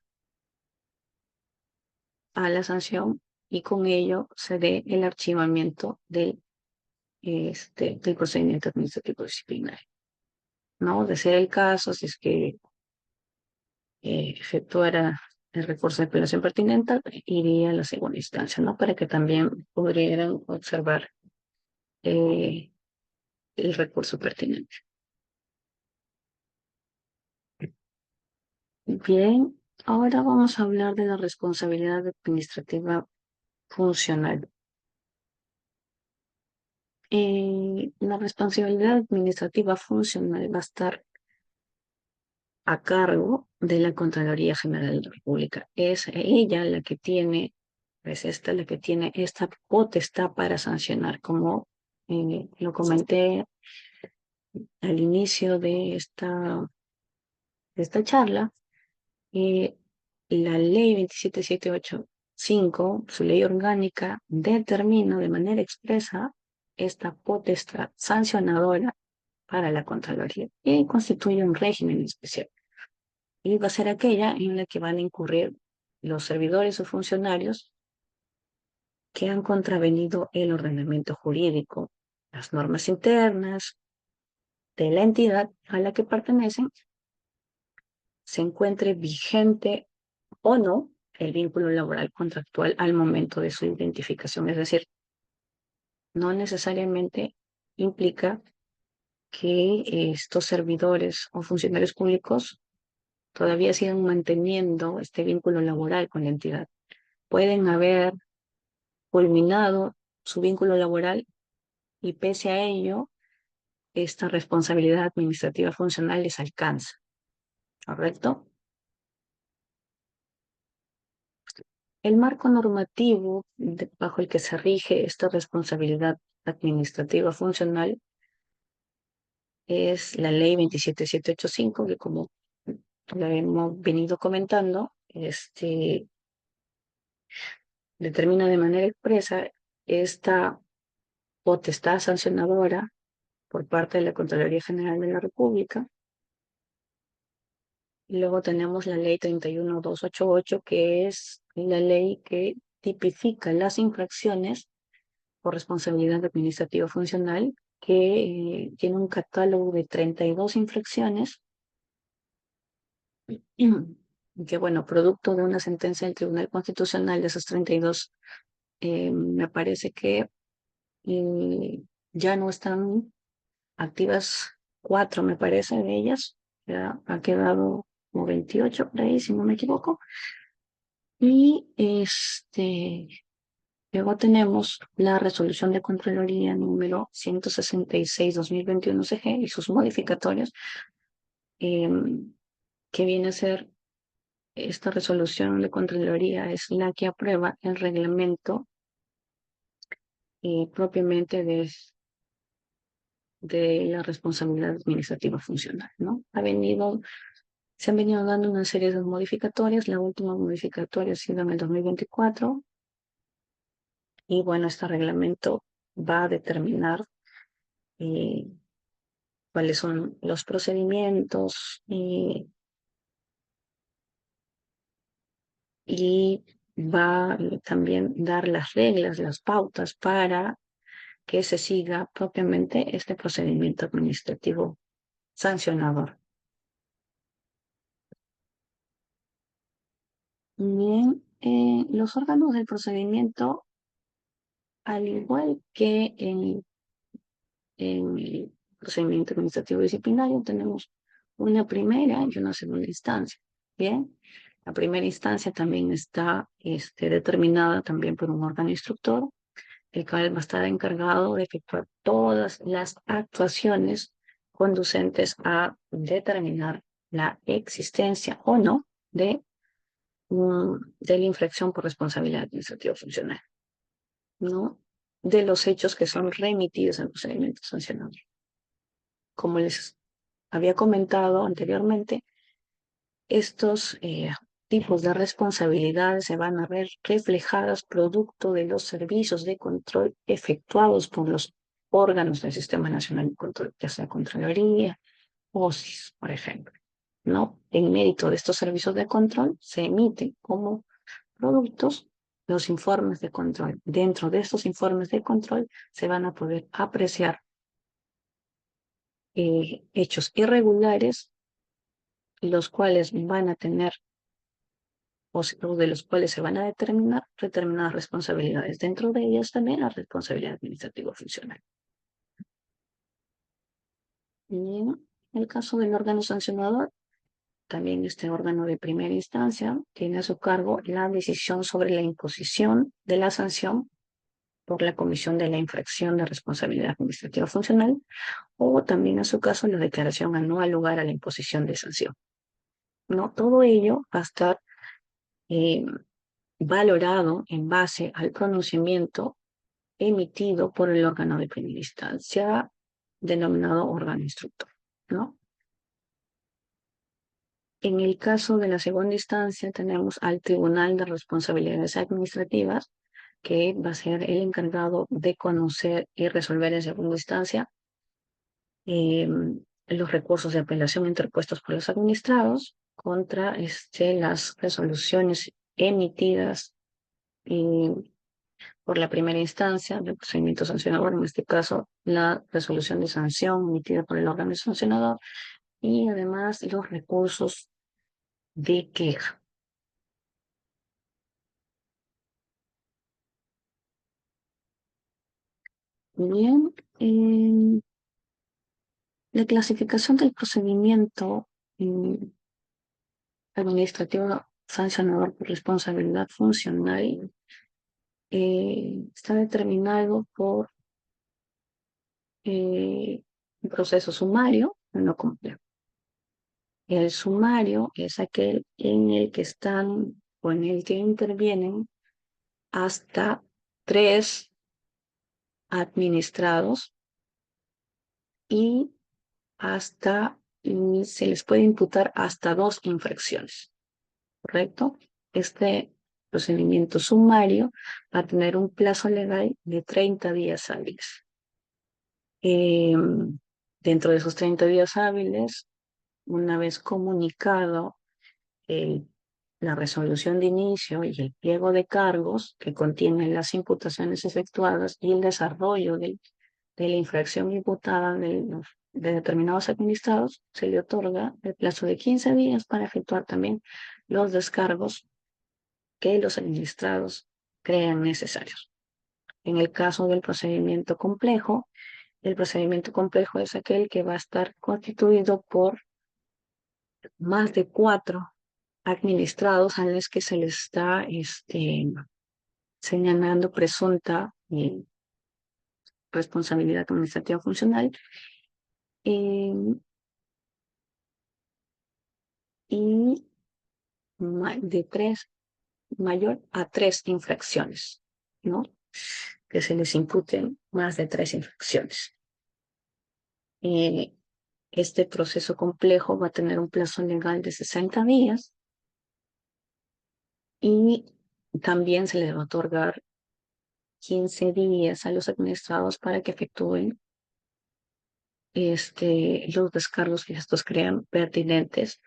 a la sanción, y con ello se dé el archivamiento del procedimiento administrativo disciplinario. ¿No? De ser el caso, si es que efectuara el recurso de apelación pertinente, iría a la segunda instancia, ¿no? Para que también pudieran observar el recurso pertinente. Bien, ahora vamos a hablar de la responsabilidad administrativa funcional. La responsabilidad administrativa funcional va a estar a cargo de la Contraloría General de la República. Es ella la que tiene, es esta la que tiene esta potestad para sancionar, como lo comenté al inicio de esta charla. eh, la ley 27785, su ley orgánica, determina de manera expresa esta potestad sancionadora para la Contraloría y constituye un régimen especial. Y va a ser aquella en la que van a incurrir los servidores o funcionarios que han contravenido el ordenamiento jurídico, las normas internas de la entidad a la que pertenecen, se encuentre vigente o no el vínculo laboral contractual al momento de su identificación. Es decir, no necesariamente implica que estos servidores o funcionarios públicos todavía sigan manteniendo este vínculo laboral con la entidad. Pueden haber culminado su vínculo laboral y pese a ello, esta responsabilidad administrativa funcional les alcanza, ¿correcto? El marco normativo bajo el que se rige esta responsabilidad administrativa funcional es la ley 27785, que como lo hemos venido comentando, determina de manera expresa esta potestad sancionadora por parte de la Contraloría General de la República. Y luego tenemos la ley 31288, que es la ley que tipifica las infracciones por responsabilidad administrativa funcional, que tiene un catálogo de 32 infracciones, que bueno, producto de una sentencia del Tribunal Constitucional de esas 32, me parece que ya no están activas 4, me parece, de ellas. Ya ha quedado como 28 por ahí, si no me equivoco. Y luego tenemos la resolución de Contraloría número 166/2021 CG y sus modificatorios, que viene a ser esta resolución de Contraloría, es la que aprueba el reglamento propiamente de la responsabilidad administrativa funcional, ¿no? Se han venido dando una serie de modificatorias. La última modificatoria ha sido en el 2024. Y bueno, este reglamento va a determinar cuáles son los procedimientos y va a también dar las reglas, las pautas para que se siga propiamente este procedimiento administrativo sancionador. Bien, los órganos del procedimiento, al igual que en el procedimiento administrativo disciplinario, tenemos una primera y una segunda instancia. Bien, la primera instancia también está determinada también por un órgano instructor, el cual va a estar encargado de efectuar todas las actuaciones conducentes a determinar la existencia o no de la infracción por responsabilidad administrativa funcional, ¿no? De los hechos que son remitidos al procedimiento sancionador. Como les había comentado anteriormente, estos tipos de responsabilidades se van a ver reflejadas producto de los servicios de control efectuados por los órganos del Sistema Nacional de Control, ya sea Contraloría, OSIS, por ejemplo, ¿no? En mérito de estos servicios de control se emiten como productos los informes de control. Dentro de estos informes de control se van a poder apreciar hechos irregulares, los cuales van a tener o de los cuales se van a determinar determinadas responsabilidades. Dentro de ellas también la responsabilidad administrativa funcional. Y en el caso del órgano sancionador, también este órgano de primera instancia tiene a su cargo la decisión sobre la imposición de la sanción por la comisión de la infracción de responsabilidad administrativa funcional o también a su caso la declaración anual lugar a la imposición de sanción. No, todo ello va a estar eh, valorado en base al pronunciamiento emitido por el órgano de primera instancia, denominado órgano instructor, ¿no? En el caso de la segunda instancia, tenemos al Tribunal de Responsabilidades Administrativas, que va a ser el encargado de conocer y resolver en segunda instancia eh, los recursos de apelación interpuestos por los administrados contra las resoluciones emitidas por la primera instancia del procedimiento sancionador, en este caso la resolución de sanción emitida por el órgano sancionador y además los recursos de queja. Bien, la clasificación del procedimiento eh, administrativo sancionador por responsabilidad funcional está determinado por un proceso sumario no complejo. El sumario es aquel en el que están o en el que intervienen hasta 3 administrados y se les puede imputar hasta 2 infracciones, ¿correcto? Este procedimiento sumario va a tener un plazo legal de 30 días hábiles. Dentro de esos 30 días hábiles, una vez comunicado la resolución de inicio y el pliego de cargos que contienen las imputaciones efectuadas y el desarrollo de la infracción imputada de determinados administrados, se le otorga el plazo de 15 días para efectuar también los descargos que los administrados crean necesarios. En el caso del procedimiento complejo, el procedimiento complejo es aquel que va a estar constituido por más de 4 administrados a los que se les está señalando presunta responsabilidad administrativa funcional eh, y de 3 mayor a 3 infracciones, ¿no? Que se les imputen más de 3 infracciones. Este proceso complejo va a tener un plazo legal de 60 días y también se les va a otorgar 15 días a los administrados para que efectúen los descargos que estos crean pertinentes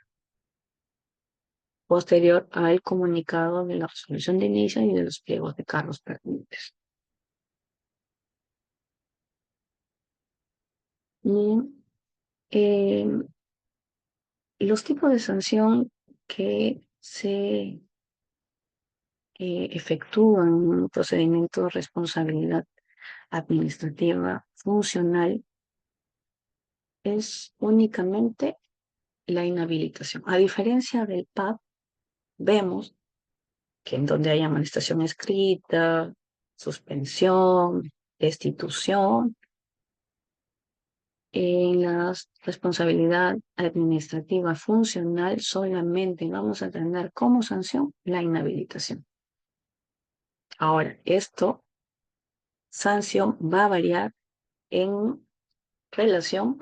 posterior al comunicado de la resolución de inicio y de los pliegos de cargos pertinentes. Y los tipos de sanción que se efectúan en un procedimiento de responsabilidad administrativa funcional es únicamente la inhabilitación. A diferencia del PAP, vemos que en donde hay amonestación escrita, suspensión, destitución, en la responsabilidad administrativa funcional solamente vamos a tener como sanción la inhabilitación. Ahora, sanción va a variar en relación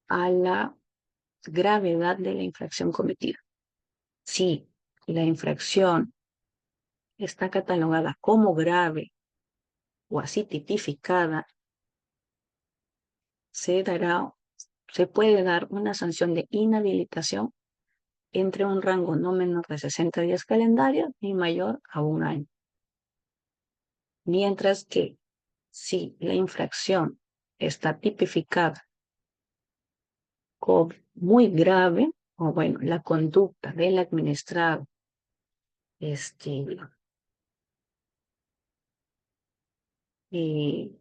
a la gravedad de la infracción cometida. Si la infracción está catalogada como grave o así tipificada, se puede dar una sanción de inhabilitación entre un rango no menor de 60 días calendarios y mayor a 1 año. Mientras que si la infracción está tipificada como muy grave, o bueno, la conducta del administrado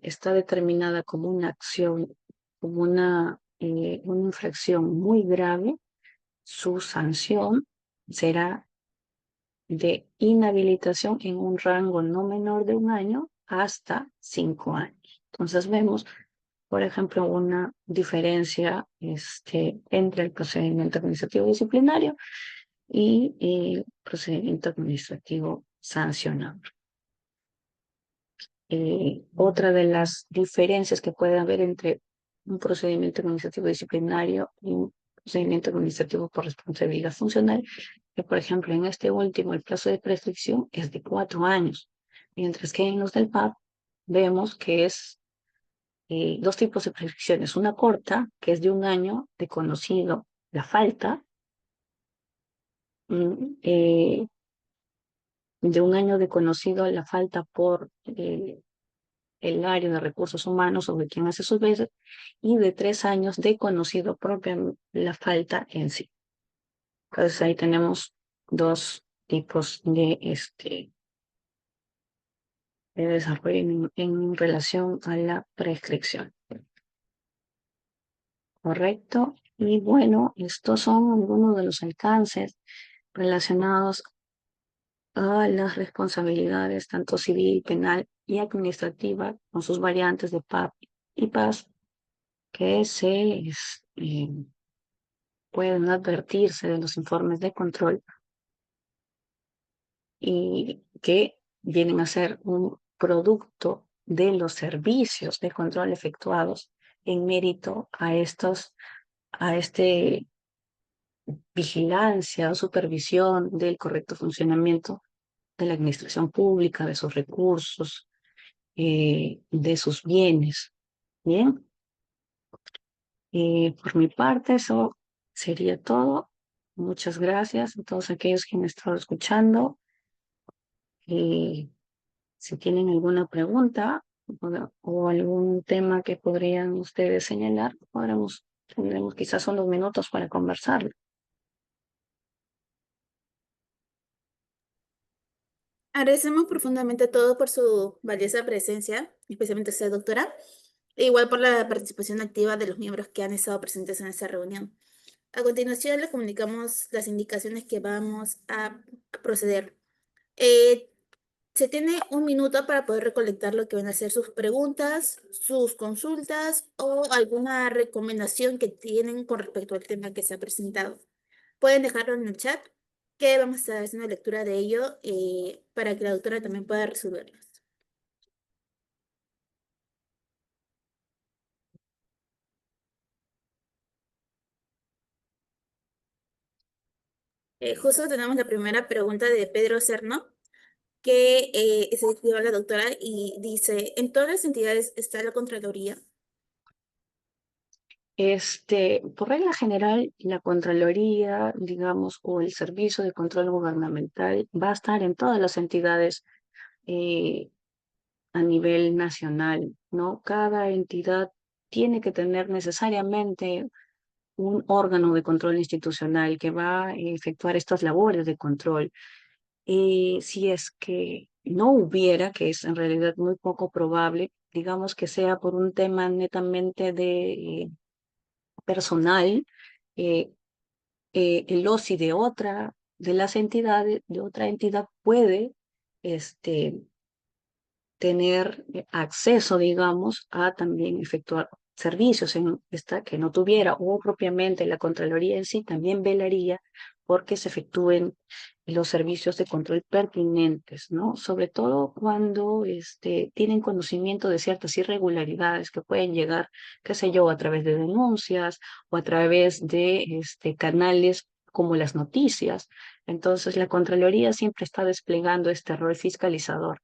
está determinada como una acción, como una una infracción muy grave, su sanción será de inhabilitación en un rango no menor de 1 año hasta 5 años. Entonces vemos, por ejemplo, una diferencia entre el procedimiento administrativo disciplinario y el procedimiento administrativo sancionador. Otra de las diferencias que puede haber entre un procedimiento administrativo disciplinario y un procedimiento administrativo por responsabilidad funcional, que por ejemplo en este último el plazo de prescripción es de 4 años, mientras que en los del PAP vemos que es dos tipos de prescripciones, una corta, que es de 1 año de conocido la falta, de 1 año de conocido la falta por el área de recursos humanos sobre quien hace sus veces, y de 3 años de conocido propia la falta en sí. Entonces ahí tenemos dos tipos de desarrollo en relación a la prescripción. ¿Correcto? Y bueno, estos son algunos de los alcances relacionados a las responsabilidades tanto civil, penal y administrativa con sus variantes de PAP y PAS que pueden advertirse de los informes de control y que vienen a ser un producto de los servicios de control efectuados en mérito a este vigilancia o supervisión del correcto funcionamiento de la administración pública, de sus recursos, de sus bienes. Bien, por mi parte, eso sería todo. Muchas gracias a todos aquellos que me han estado escuchando. Si tienen alguna pregunta o algún tema que podrían ustedes señalar, tendremos quizás unos minutos para conversarlo. Agradecemos profundamente a todos por su valiosa presencia, especialmente a usted, doctora, e igual por la participación activa de los miembros que han estado presentes en esta reunión. A continuación, les comunicamos las indicaciones que vamos a proceder. Eh, Se tiene un minuto para poder recolectar lo que van a ser sus preguntas, sus consultas o alguna recomendación que tienen con respecto al tema que se ha presentado. Pueden dejarlo en el chat, que vamos a estar haciendo lectura de ello para que la doctora también pueda resolverlos. Justo tenemos la primera pregunta de Pedro Cerno, que se escribió a la doctora y dice, ¿en todas las entidades está la Contraloría? Por regla general, la Contraloría, digamos, o el Servicio de Control Gubernamental va a estar en todas las entidades eh, a nivel nacional, ¿no? Cada entidad tiene que tener necesariamente un órgano de control institucional que va a efectuar estas labores de control. Si es que no hubiera, que es en realidad muy poco probable, digamos que sea por un tema netamente de personal, eh, el OSI de las entidades, de otra entidad puede este, tener acceso, digamos, a también efectuar servicios en esta que no tuviera o propiamente la Contraloría en sí también velaría porque se efectúen los servicios de control pertinentes, ¿no? Sobre todo cuando tienen conocimiento de ciertas irregularidades que pueden llegar, qué sé yo, a través de denuncias o a través de canales como las noticias. Entonces, la Contraloría siempre está desplegando este rol fiscalizador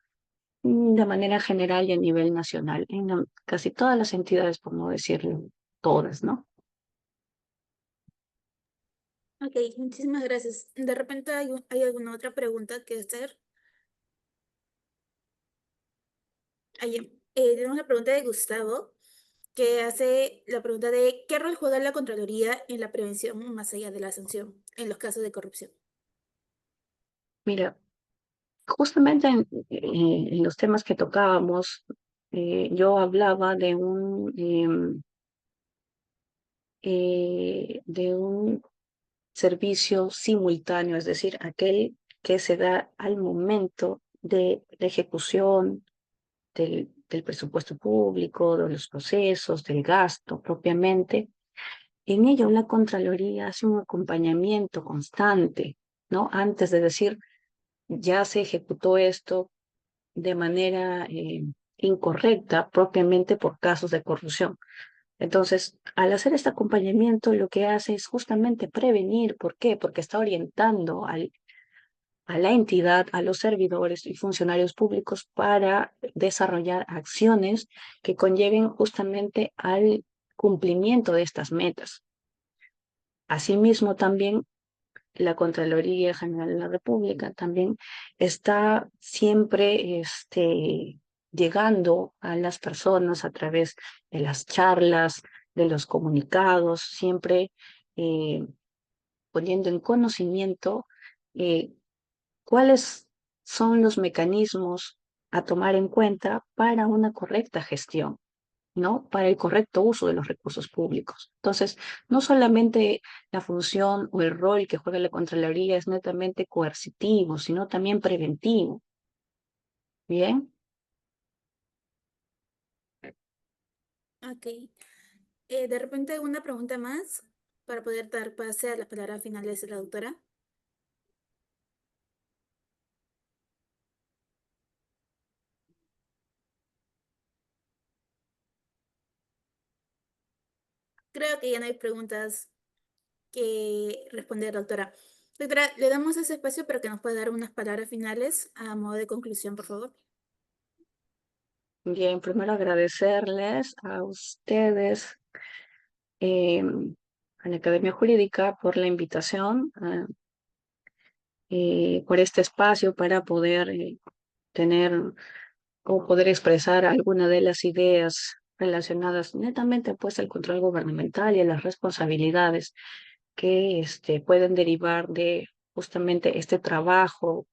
de manera general y a nivel nacional, en casi todas las entidades, por no decirlo todas, ¿no? Ok, muchísimas gracias. De repente hay alguna otra pregunta que hacer. Tenemos la pregunta de Gustavo, que hace la pregunta de ¿qué rol juega la Contraloría en la prevención más allá de la sanción en los casos de corrupción? Mira, justamente en los temas que tocábamos, yo hablaba de de un servicio simultáneo, es decir, aquel que se da al momento de la ejecución del presupuesto público, de los procesos, del gasto propiamente. En ello, la Contraloría hace un acompañamiento constante, ¿no? Antes de decir, ya se ejecutó esto de manera incorrecta, propiamente por casos de corrupción. Entonces, al hacer este acompañamiento, lo que hace es justamente prevenir. ¿Por qué? Porque está orientando a la entidad, a los servidores y funcionarios públicos para desarrollar acciones que conlleven justamente al cumplimiento de estas metas. Asimismo, también la Contraloría General de la República también está siempre llegando a las personas a través de las charlas, de los comunicados, siempre eh, poniendo en conocimiento eh, cuáles son los mecanismos a tomar en cuenta para una correcta gestión, ¿no? Para el correcto uso de los recursos públicos. Entonces, no solamente la función o el rol que juega la Contraloría es netamente coercitivo, sino también preventivo. Bien, Ok. De repente, ¿alguna pregunta más para poder dar pase a las palabras finales de la doctora? Creo que ya no hay preguntas que responder, doctora. Doctora, le damos ese espacio para que nos pueda dar unas palabras finales a modo de conclusión, por favor. bien, primero agradecerles a ustedes, a la Academia Jurídica, por la invitación, por este espacio para poder tener o poder expresar alguna de las ideas relacionadas netamente pues al control gubernamental y a las responsabilidades que pueden derivar de justamente este trabajo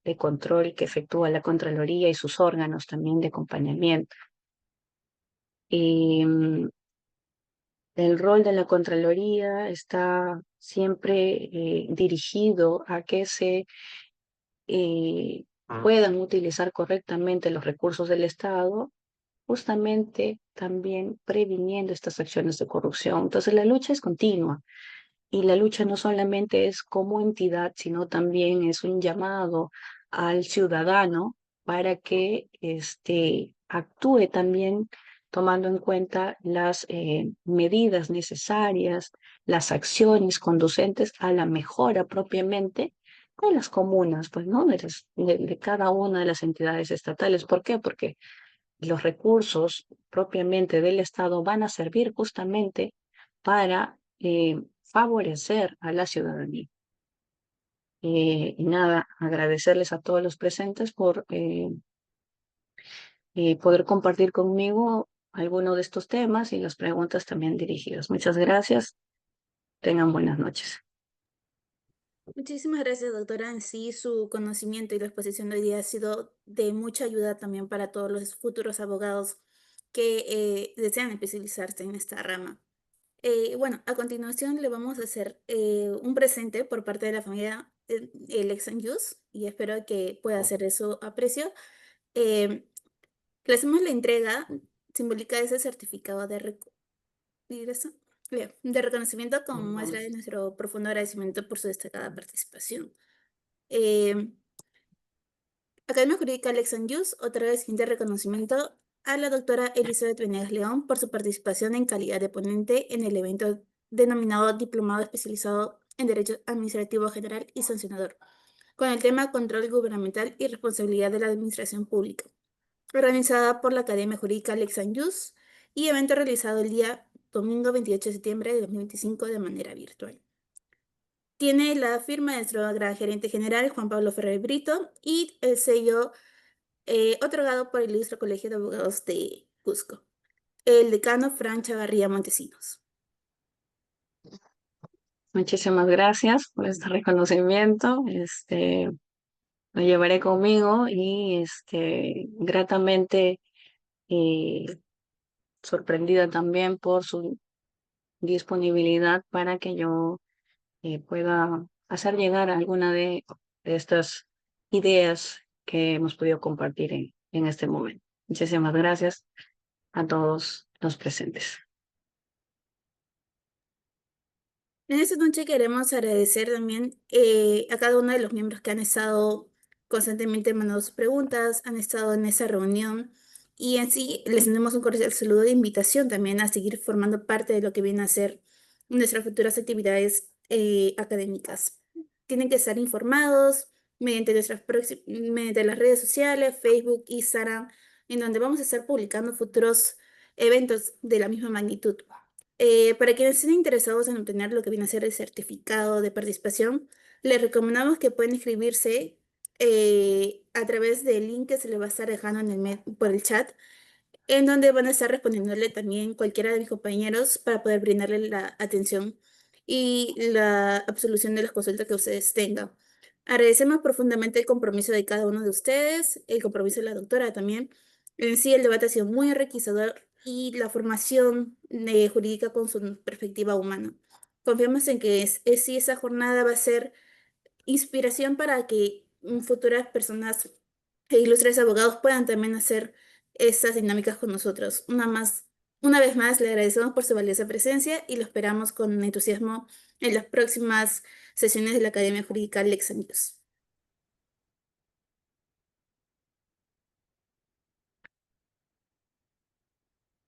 de control que efectúa la Contraloría y sus órganos también de acompañamiento. Y el rol de la Contraloría está siempre dirigido a que se puedan utilizar correctamente los recursos del Estado, justamente también previniendo estas acciones de corrupción. Entonces, la lucha es continua y la lucha no solamente es como entidad, sino también es un llamado al ciudadano para que actúe también tomando en cuenta las medidas necesarias, las acciones conducentes a la mejora propiamente de las comunas, pues, ¿no? De cada una de las entidades estatales. ¿Por qué? Porque los recursos propiamente del Estado van a servir justamente para favorecer a la ciudadanía. Y nada, agradecerles a todos los presentes por poder compartir conmigo alguno de estos temas y las preguntas también dirigidas. Muchas gracias. Tengan buenas noches. Muchísimas gracias, doctora. En sí, su conocimiento y la exposición de hoy día ha sido de mucha ayuda también para todos los futuros abogados que desean especializarse en esta rama. Bueno, a continuación le vamos a hacer un presente por parte de la familia Lexan Youth y espero que pueda hacer eso aprecio. Eh, Le hacemos la entrega simbólica de ese certificado ingreso, de reconocimiento como muestra de nuestro profundo agradecimiento por su destacada participación. Eh, Academia Jurídica Lexan Youth otorga el siguiente reconocimiento a la doctora Elizabeth Venegas León por su participación en calidad de ponente en el evento denominado Diplomado Especializado en Derecho Administrativo General y Sancionador, con el tema Control Gubernamental y Responsabilidad de la Administración Pública, organizada por la Academia Jurídica Lexan Youth y evento realizado el día domingo 28 de septiembre de 2025 de manera virtual. Tiene la firma de nuestro gran gerente general, Juan Pablo Ferrer Brito, y el sello otorgado por el Ilustre Colegio de Abogados de Cusco, el decano Fran Chavarría Montesinos. Muchísimas gracias por este reconocimiento. Lo llevaré conmigo y gratamente eh, sorprendida también por su disponibilidad para que yo pueda hacer llegar alguna de estas ideas que hemos podido compartir en este momento. Muchísimas gracias a todos los presentes. En esta noche queremos agradecer también a cada uno de los miembros que han estado constantemente mandando sus preguntas, han estado en esa reunión y en sí les tenemos un cordial saludo de invitación también a seguir formando parte de lo que viene a ser nuestras futuras actividades académicas. Tienen que estar informados mediante las redes sociales, Facebook, Instagram, en donde vamos a estar publicando futuros eventos de la misma magnitud. Para quienes estén interesados en obtener lo que viene a ser el certificado de participación, les recomendamos que pueden inscribirse a través del link que se les va a estar dejando por el chat, en donde van a estar respondiéndole también cualquiera de mis compañeros para poder brindarle la atención y la absolución de las consultas que ustedes tengan. Agradecemos profundamente el compromiso de cada uno de ustedes, el compromiso de la doctora también. En sí, el debate ha sido muy enriquecedor y la formación jurídica con su perspectiva humana. Confiamos en que sí, esa jornada va a ser inspiración para que futuras personas e ilustres abogados puedan también hacer estas dinámicas con nosotros. Una vez más, le agradecemos por su valiosa presencia y lo esperamos con entusiasmo en las próximas sesiones de la Academia Jurídica Lex News.